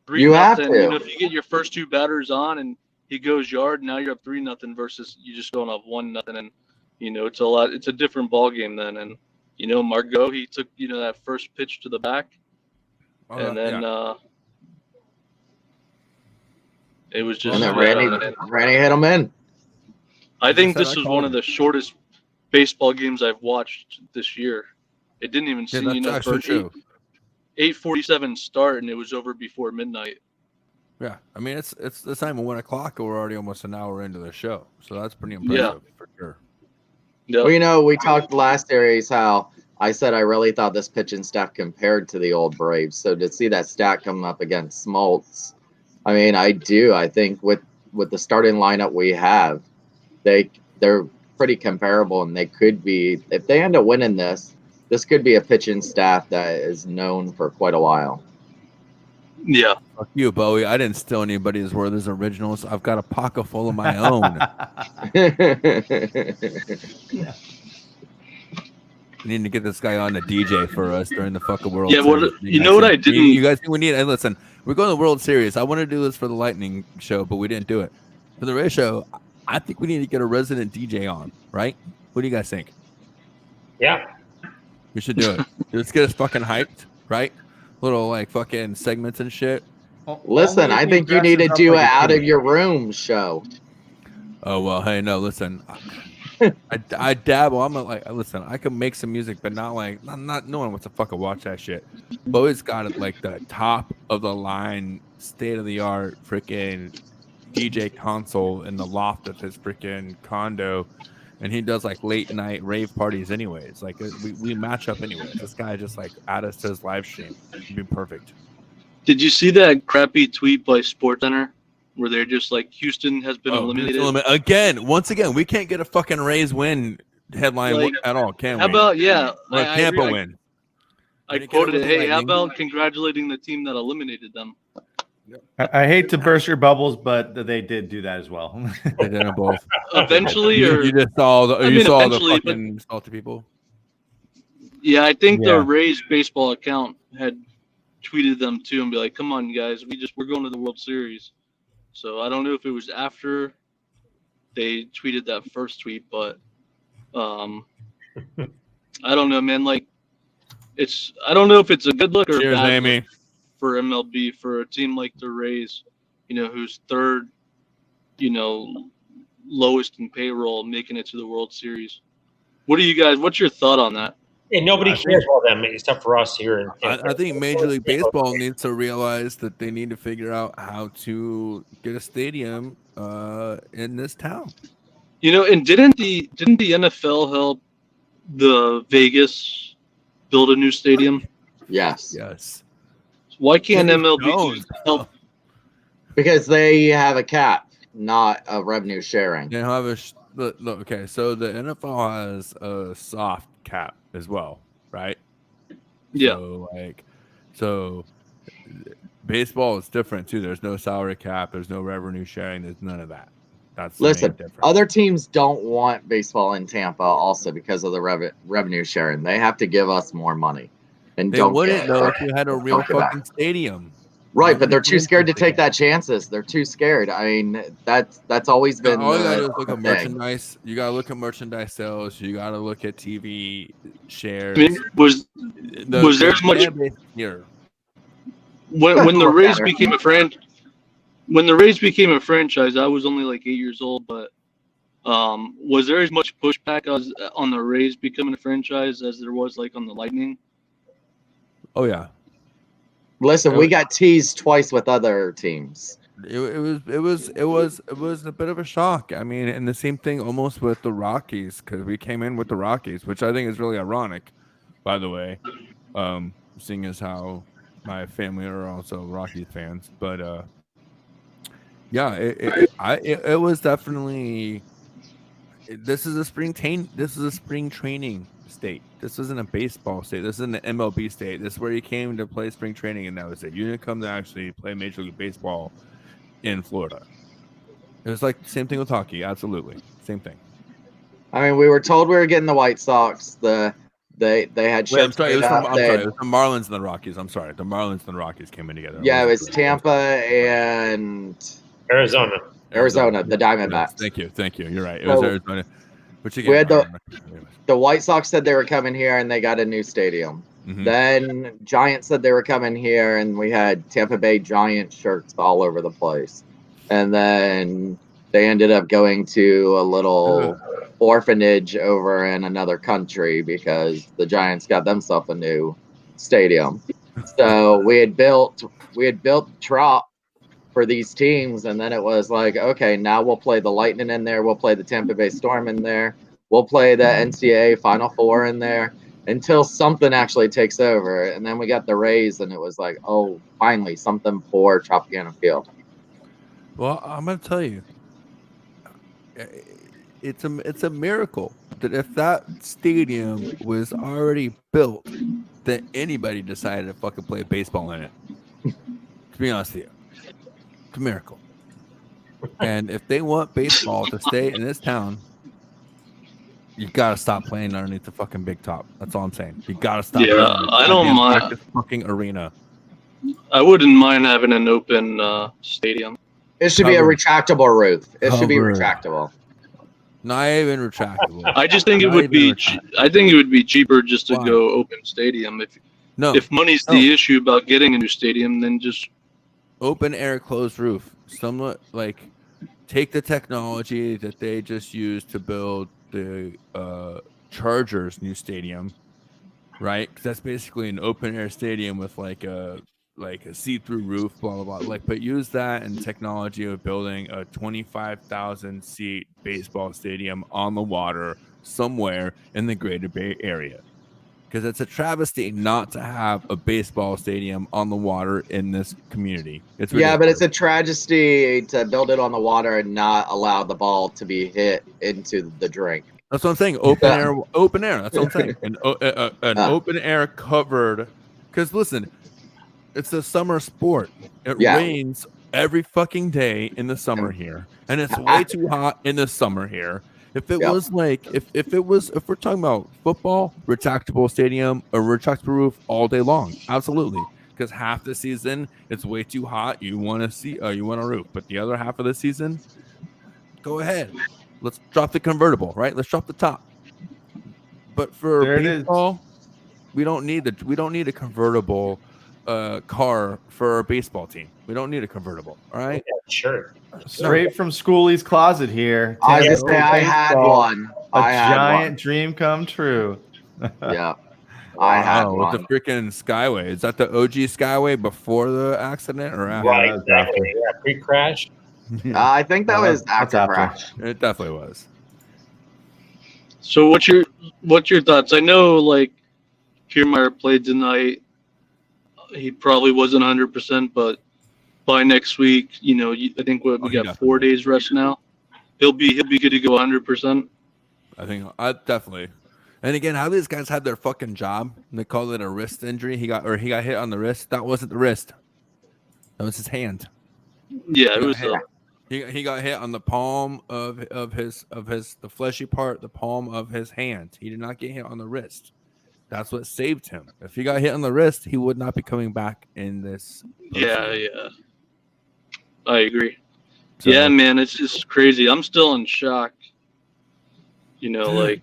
3-0, have to. You know, if you get your first 2 batters on and he goes yard, now you're up 3-0 versus you just going up 1-0, and you know it's a different ball game then. And you know, Margot, he took, you know, that first pitch to the back, and then it was just. And then Randy hit him in. I think this was one of the shortest baseball games I've watched this year. It didn't even seem, you know, for 8:47 start, and it was over before midnight. Yeah, I mean it's not even 1 o'clock, and we're already almost an hour into the show, so that's pretty impressive for sure. Yep. Well, you know, we talked last series how I said I really thought this pitching staff compared to the old Braves. So to see that stat come up against Smoltz, I mean, I do. I think with the starting lineup we have, they're pretty comparable, and they could be, if they end up winning this could be a pitching staff that is known for quite a while. Yeah. Fuck you, Bowie. I didn't steal anybody's Werther's originals. I've got a pocket full of my own. We need to get this guy on the DJ for us during the fucking World Series. What I didn't. You guys think we need? And listen, we're going to the World Series. I want to do this for the Lightning show, but we didn't do it. For the Ray show, I think we need to get a resident DJ on, right? What do you guys think? Yeah. We should do it. Let's get us fucking hyped, right? Little like fucking segments and shit. Listen, I think you need to do an out of your room show. Oh well, hey, no, listen. I dabble. I'm like, listen, I can make some music, but not like not no one wants to fucking watch that shit. Bo's got it like the top of the line, state of the art freaking DJ console in the loft of his freaking condo. And he does like late night rave parties anyways. Like we match up anyways. This guy just like add us to his live stream. It'd be perfect. Did you see that crappy tweet by SportsCenter where they're just like Houston has been eliminated? Once again, we can't get a fucking Rays win headline at all, can we? How about or a Tampa win? I quoted it. Hey, how about congratulating the team that eliminated them? I hate to burst your bubbles, but they did do that as well. They did both. Eventually, or you just saw the fucking salty people. Yeah, I think the Rays baseball account had tweeted them too and be like, "Come on, guys, we're going to the World Series." So I don't know if it was after they tweeted that first tweet, but I don't know, man. Like, I don't know if it's a good look or a bad look for MLB, for a team like the Rays, you know, who's third, you know, lowest in payroll, making it to the World Series. What's your thought on that? And nobody cares about them except for us here. I think Major League Baseball needs to realize that they need to figure out how to get a stadium in this town. You know, and didn't the NFL help the Vegas build a new stadium? Yes. Yes. Why can't MLB help? Because they have a cap, not a revenue sharing. They have look, okay, so the NFL has a soft cap as well, right? Yeah. So baseball is different too. There's no salary cap, there's no revenue sharing, there's none of that. That's the Listen, main difference. other teams don't want baseball in Tampa also because of the revenue sharing. They have to give us more money. And They wouldn't though if you had a real fucking stadium. Right, but they're too scared to take that chances. They're too scared. I mean, that's always been. All you gotta do is look at merchandise. You gotta look at merchandise sales. You gotta look at TV shares. I mean, was there as much here when the Rays became a franchise? I was only like 8 years old, but was there as much pushback as on the Rays becoming a franchise as there was like on the Lightning? Oh yeah. Listen, we got teased twice with other teams. It was a bit of a shock. I mean, and the same thing almost with the Rockies, because we came in with the Rockies, which I think is really ironic, by the way, seeing as how my family are also Rockies fans. But yeah, it was definitely. This is a spring training state. This isn't a baseball state. This isn't an MLB state. This is where you came to play spring training, and that was it. You didn't come to actually play Major League Baseball in Florida. It was like the same thing with hockey. Absolutely, same thing. I mean, we were told we were getting the White Sox. They had. Wait, I'm sorry. It was the Marlins and the Rockies. I'm sorry. The Marlins and the Rockies came in together. Yeah, it was Tampa and Arizona, the Diamondbacks. Thank you. You're right. It was Arizona. Which again, we had the White Sox said they were coming here and they got a new stadium. Mm-hmm. Then Giants said they were coming here and we had Tampa Bay Giant shirts all over the place. And then they ended up going to a little orphanage over in another country because the Giants got themselves a new stadium. So we had built Trop for these teams, and then it was like, okay, now we'll play the Lightning in there, we'll play the Tampa Bay Storm in there, we'll play the NCAA Final Four in there until something actually takes over. And then we got the Rays, and it was like, oh, finally something for Tropicana Field. Well, I'm gonna tell you, it's a miracle that if that stadium was already built, that anybody decided to fucking play baseball in it. To be honest with you. A miracle. And if they want baseball to stay in this town, you gotta stop playing underneath the fucking big top. That's all I'm saying. You gotta stop. Yeah, I don't mind this fucking arena. I wouldn't mind having an open stadium. It should be a retractable roof. It should be retractable. Not even retractable. I just think it would be. I think it would be cheaper just to go open stadium. If money's the issue about getting a new stadium, then just open air closed roof. Somewhat like take the technology that they just used to build the Chargers new stadium, right? Because that's basically an open air stadium with like a see-through roof, blah blah blah. But use that and technology of building a 25,000 seat baseball stadium on the water somewhere in the Greater Bay Area. Because it's a travesty not to have a baseball stadium on the water in this community. It's ridiculous. Yeah, but it's a tragedy to build it on the water and not allow the ball to be hit into the drink. That's what I'm saying. Open air. That's what I'm saying. An open air covered. Because listen, it's a summer sport. It rains every fucking day in the summer here, and it's way too hot in the summer here. If it was like, if we're talking about football, retractable stadium, a retractable roof all day long, absolutely. Because half the season it's way too hot, you want a roof, but the other half of the season, go ahead, let's drop the convertible, right? Let's drop the top. But for baseball, we don't need a convertible car for our baseball team. We don't need a convertible, all right? Yeah, sure. Straight from Schooley's closet here. I just say I had one. A giant dream come true. Yeah. I had one. With the freaking Skyway. Is that the OG Skyway before the accident or after? Right, exactly. Yeah, pre-crash. I think that was after crash. It definitely was. So what's your thoughts? I know like Kiermaier played tonight. He probably wasn't 100%, but by next week, I think we got 4 days rest now. He'll be good to go 100%. I think definitely. And again, how these guys have their fucking job? They call it a wrist injury. He got hit on the wrist. That wasn't the wrist. That was his hand. Yeah, it was. He got hit on the palm of the fleshy part, the palm of his hand. He did not get hit on the wrist. That's what saved him. If he got hit on the wrist, he would not be coming back in this. Yeah. I agree. So, yeah, man, it's just crazy. I'm still in shock. Like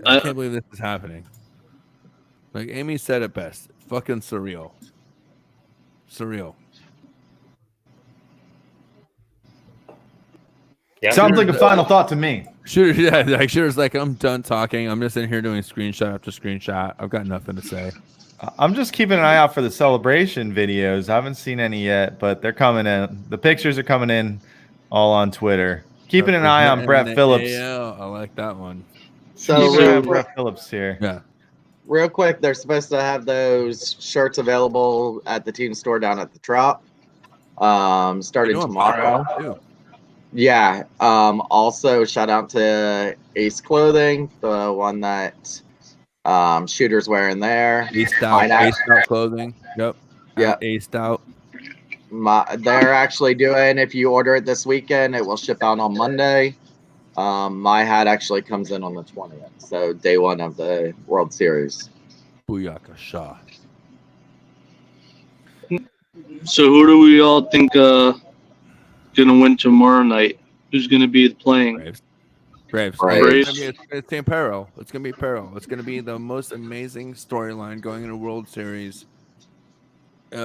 I can't believe this is happening. Like Amy said it best. Fucking surreal. Surreal. Yeah. Sounds like a final thought to me. Shooter's like, I'm done talking. I'm just in here doing screenshot after screenshot. I've got nothing to say. I'm just keeping an eye out for the celebration videos. I haven't seen any yet, but they're coming in. The pictures are coming in all on Twitter. Keeping an eye on Brett Phillips. Yeah, I like that one. So Brett Phillips here. Yeah. Real quick, they're supposed to have those shirts available at the team store down at the Trop. Starting tomorrow. Yeah. Also, shout out to Ace Clothing, the one that Shooter's wearing there. Aced out clothing. Yep. Yeah. Aced out. They're actually doing, if you order it this weekend, it will ship out on Monday. My hat actually comes in on the 20th, so day one of the World Series. Booyaka Shah. So who do we all think gonna win tomorrow night? Who's gonna be playing? Braves. Braves. It's Peril. It's gonna be Peril. It's gonna be the most amazing storyline going into World Series in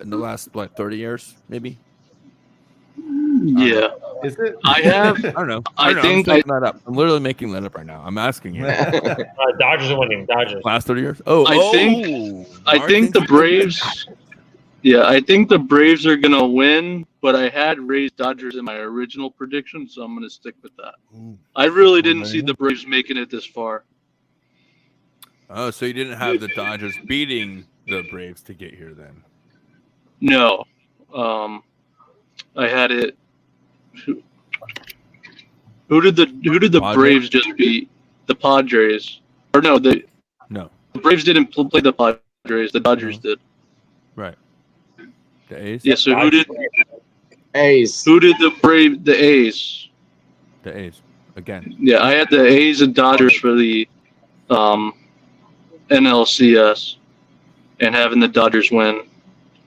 the last 30 years, maybe. Yeah. Is it? I don't know. I think I'm making that up. I'm literally making that up right now. I'm asking you. Dodgers are winning. Dodgers. Last 30 years? I think the Braves. Yeah, I think the Braves are gonna win, but I had raised Dodgers in my original prediction, so I'm gonna stick with that. I really didn't see the Braves making it this far. Oh, so you didn't have the Dodgers beating the Braves to get here then? No, I had it. Who did the Braves just beat? The Padres? Or no, the Braves didn't play the Padres. The Dodgers did. Right. The A's? Yeah. So who did A's? Who did the A's? The A's again. Yeah, I had the A's and Dodgers for the NLCS, and having the Dodgers win.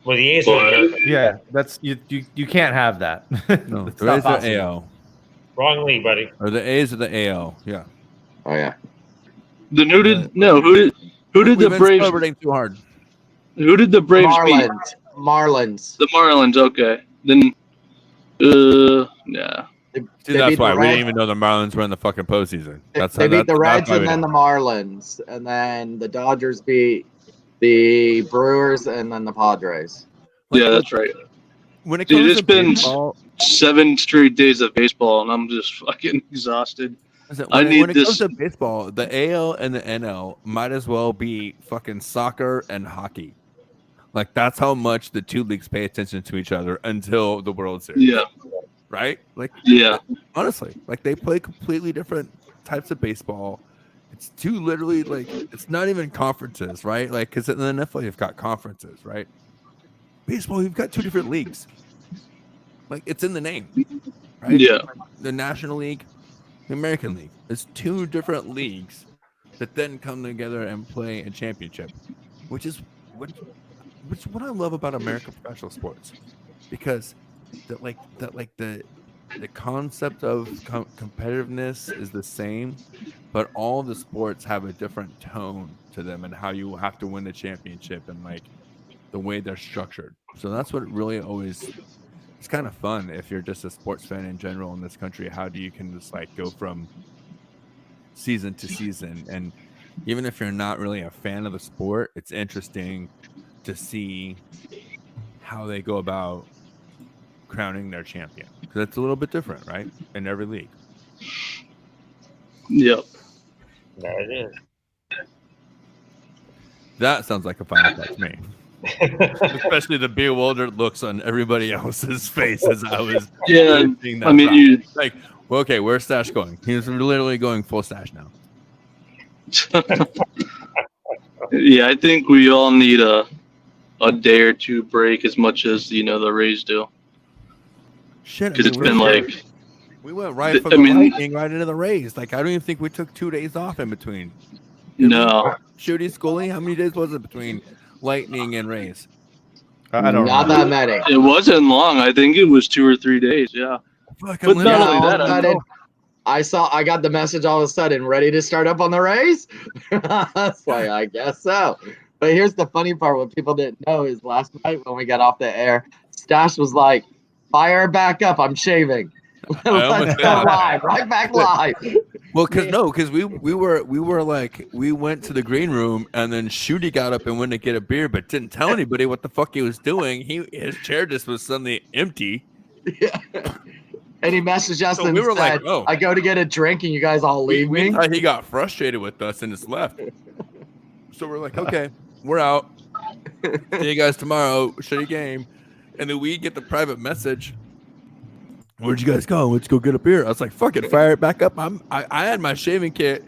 Well, the A's win. Yeah, that's you can't have that. No, It's the not A's are possible. AL. Wrong league, buddy. Or the A's are the AL. Yeah. Oh yeah. Then who did the Braves? Celebrating too hard. Who did the Braves beat? Marlins. The Marlins. Okay. Then, yeah. See, that's why we didn't even know the Marlins were in the fucking postseason. They beat the Reds and then the Marlins, and then the Dodgers beat the Brewers and then the Padres. Yeah, that's right. When it Dude, comes it's to been baseball, 7 straight days of baseball, and I'm just fucking exhausted. when it this. comes to baseball, the AL and the NL might as well be fucking soccer and hockey. Like, that's how much the two leagues pay attention to each other until the World Series. Yeah. Right? Like, Yeah. honestly, like, they play completely different types of baseball. It's two literally, like, it's not even conferences, right? Like, because in the NFL, you've got conferences, right? Baseball, you've got two different leagues. Like, it's in the name, right? Yeah. The National League, the American League. It's two different leagues that then come together and play a championship, which is what I love about American professional sports, because the concept of competitiveness is the same, but all the sports have a different tone to them and how you have to win the championship and like the way they're structured. So that's what really always, it's kind of fun if you're just a sports fan in general in this country. How do you can just like go from season to season, and even if you're not really a fan of the sport, it's interesting to see how they go about crowning their champion, because it's a little bit different, right, in every league. Yep. There it is. That sounds like a final thought to me. Especially the bewildered looks on everybody else's face as I was. Yeah, seeing I mean, you. like, well, okay, where's Stash going? He's literally going full Stash now. Yeah, I think we all need a day or two break as much as the Rays do. Shit, Because it's been like we went right from the Lightning right into the Rays. Like, I don't even think we took 2 days off in between. No. Shooty, Scully, how many days was it between Lightning and Rays? I don't Not remember. that many. It wasn't long. I think it was 2 or 3 days. Yeah. Fuck, But not only that, I got the message all of a sudden, ready to start up on the Rays? That's like, I guess so. But here's the funny part, what people didn't know is last night when we got off the air, Stash was like, fire back up, I'm shaving. Let's go live, right back live. Well, because we were like, we went to the green room and then Shooty got up and went to get a beer, but didn't tell anybody what the fuck he was doing. His chair just was suddenly empty. Yeah. And he messaged us So and we were said, like, oh. I go to get a drink and you guys all leave me. We thought he got frustrated with us and just left. So we're like, okay, we're out. See you guys tomorrow. Shitty game. And then we get the private message. Where'd you guys go? Let's go get a beer. I was like, fuck it, fire it back up. I had my shaving kit.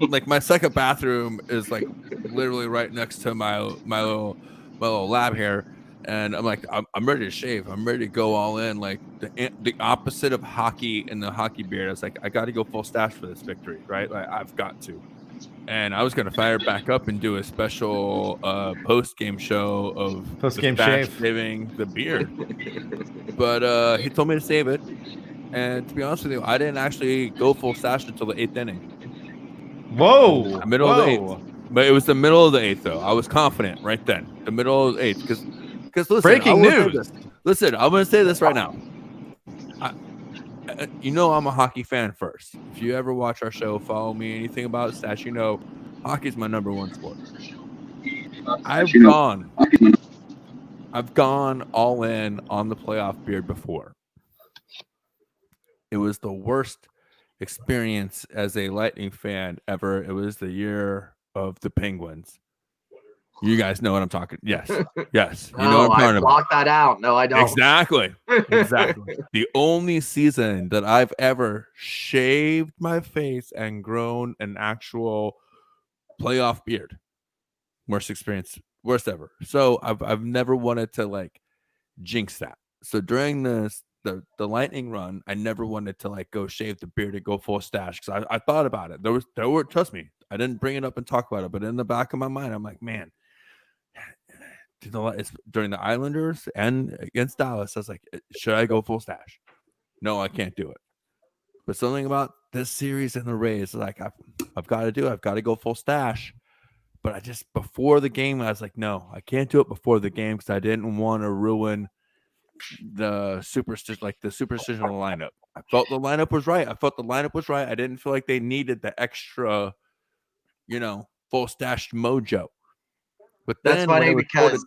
Like my second bathroom is like literally right next to my little lab here. And I'm like, I'm ready to shave. I'm ready to go all in. Like the opposite of hockey and the hockey beard. I was like, I got to go full Stash for this victory, right? Like I've got to. And I was gonna fire it back up and do a special post-game show of Post-game shaving the beard. But he told me to save it. And to be honest with you, I didn't actually go full Stash until the 8th inning. Whoa. The middle of the 8th. But it was the middle of the 8th, though. I was confident right then. The middle of the 8th. Because listen, Breaking news. Listen, I'm going to say this right now. I'm a hockey fan first. If you ever watch our show, follow me, anything about Stash, hockey's my number one sport. I've gone all in on the playoff beard before. It was the worst experience as a Lightning fan ever. It was the year of the Penguins. You guys know what I'm talking. Yes. Yes. You know what I'm talking about. Block that out. No, I don't. Exactly. The only season that I've ever shaved my face and grown an actual playoff beard. Worst experience. Worst ever. So I've never wanted to like jinx that. So during the Lightning run, I never wanted to like go shave the beard and go full Stash because I thought about it. There were trust me, I didn't bring it up and talk about it, but in the back of my mind, I'm like, man, during the Islanders and against Dallas, I was like, should I go full Stash? No, I can't do it. But something about this series and the Rays, like I've got to do it. I've got to go full Stash. But I just before the game, I was like, no, I can't do it before the game because I didn't want to ruin the superstition of the lineup. I felt the lineup was right. I didn't feel like they needed the extra, full Stash mojo. But then that's funny because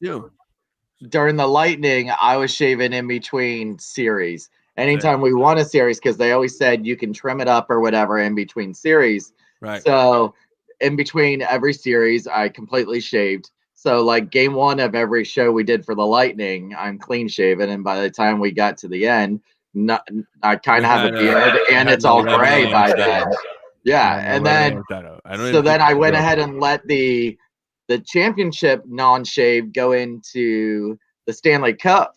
during the Lightning, I was shaving in between series. Anytime we won a series, because they always said you can trim it up or whatever in between series. Right. So in between every series, I completely shaved. So like game 1 of every show we did for the Lightning, I'm clean shaven. And by the time we got to the end, I kind of have a beard and it's all gray by then. Yeah. And then, then I went ahead and let the championship non-shave go into the Stanley Cup.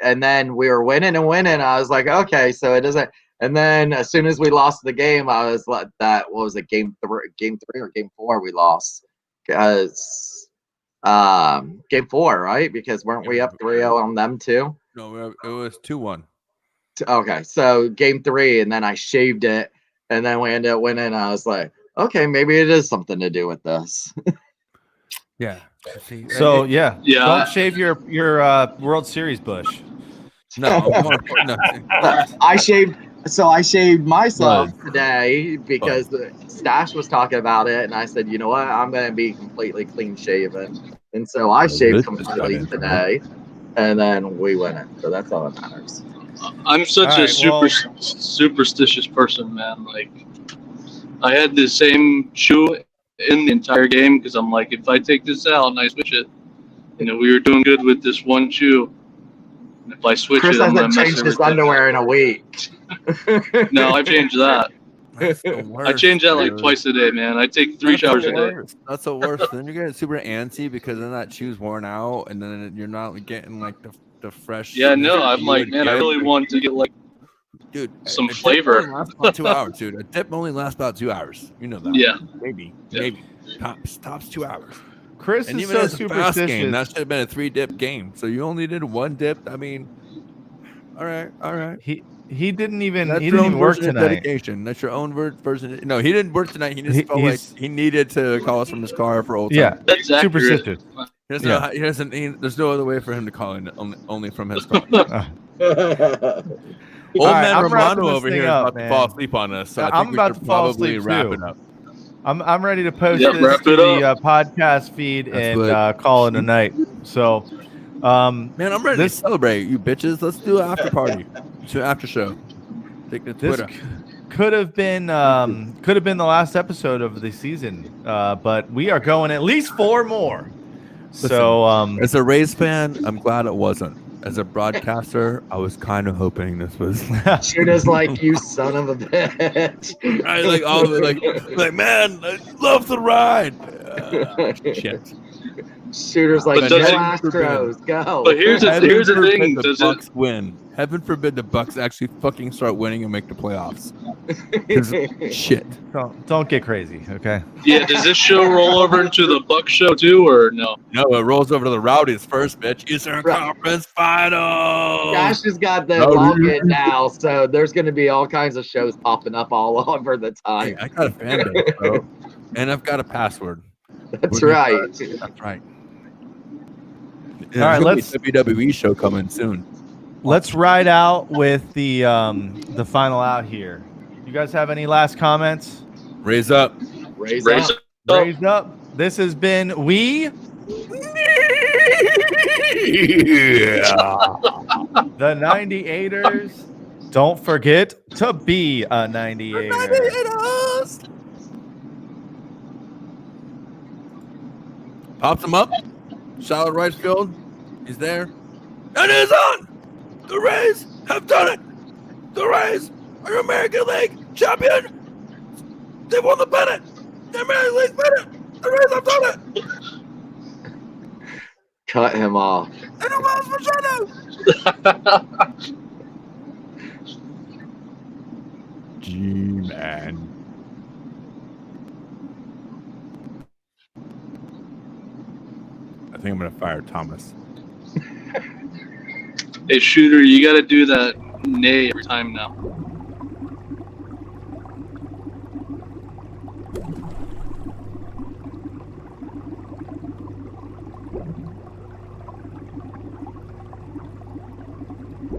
And then we were winning. I was like, okay, so it doesn't. And then as soon as we lost the game, I was like, what was it, game 3 or game 4 we lost? Because game 4, right? Because weren't we up 3-0 on them too? No, it was 2-1. Okay, so game 3, and then I shaved it, and then we ended up winning. I was like, okay, maybe it is something to do with this. Yeah. So don't shave your World Series bush. No. I shaved myself today because Stash was talking about it, and I said, you know what, I'm going to be completely clean shaven, and so I shaved completely today, and then we went it. So that's all that matters. I'm such a superstitious person, man. Like, I had the same shoe in the entire game because I'm like, if I take this out and I switch it, we were doing good with this one shoe. If I switch Chris it, I'm hasn't gonna mess changed his everything. underwear in a week. No, I changed that. That's the worst, I change that like dude. twice a day, man. I take 3 That's showers the a day. worst. That's the worst. Then you're getting super antsy because then that shoe's worn out, and then you're not getting like the fresh. Yeah, no, I'm you like, would man, I get. really want to get like Dude, some a dip flavor. only lasts about 2 hours, dude. A dip only lasts about 2 hours. You know that. Yeah. Maybe. Yeah. Maybe. Tops 2 hours. Chris And is even so as a fast game, superstitious. that should have been a 3-dip game. So you only did 1 dip. I mean, all right. He didn't even That's he your didn't own even work version of tonight. dedication. That's your own version. No, he didn't work tonight. He just felt like He's- he needed to call us from his car for old Yeah, time. That's accurate. superstitious. There's Yeah. there's no other way for him to call in only from his car. Old All right, man I'm wrapping Romano this over thing here is up, about man. to fall asleep on us. So I I'm think we about should to fall probably asleep, wrap too. it up. I'm ready to post Yep, this wrap to it the podcast feed That's and what- call it a night. So, Man, I'm ready this- to celebrate, you bitches. Let's do an after party, to after show. Take the this Twitter. could have been the last episode of the season, but we are going at least 4 more. So, As a Rays fan, I'm glad it wasn't. As a broadcaster, I was kind of hoping this was. Shooter's like, you son of a bitch. I like all of it, like man, I love the ride. Shit. Shooter's like, But no does it- Astros, go. But here's the Heaven thing. forbid the Does it, Bucks win. Heaven forbid the Bucks actually fucking start winning and make the playoffs. 'Cause shit. don't get crazy, okay? yeah, does this show roll over into the Buck show too, or no? No, it rolls over to the Rowdies first, bitch. Eastern Right. Conference Final. Josh has got the Rowdy. login now, so there's going to be all kinds of shows popping up all over the Hey, time. I got a fan base, bro. And I've got a password. That's We're right. That's right. All right, let's WWE show coming soon. Let's ride out with the final out here. You guys have any last comments? Raise up. Raise Raise up. up. Raised up. This has been the 98ers. Don't forget to be a 98er. Pops him up. Solid right field. He's there. And it's on. The Rays have done it. The Rays are American League champion. They won the pennant. The American League pennant. The Rays have done it. Cut him off. And it was for Shadow. G-Man. I think I'm going to fire Thomas. Hey, Shooter, you got to do that nay every time now.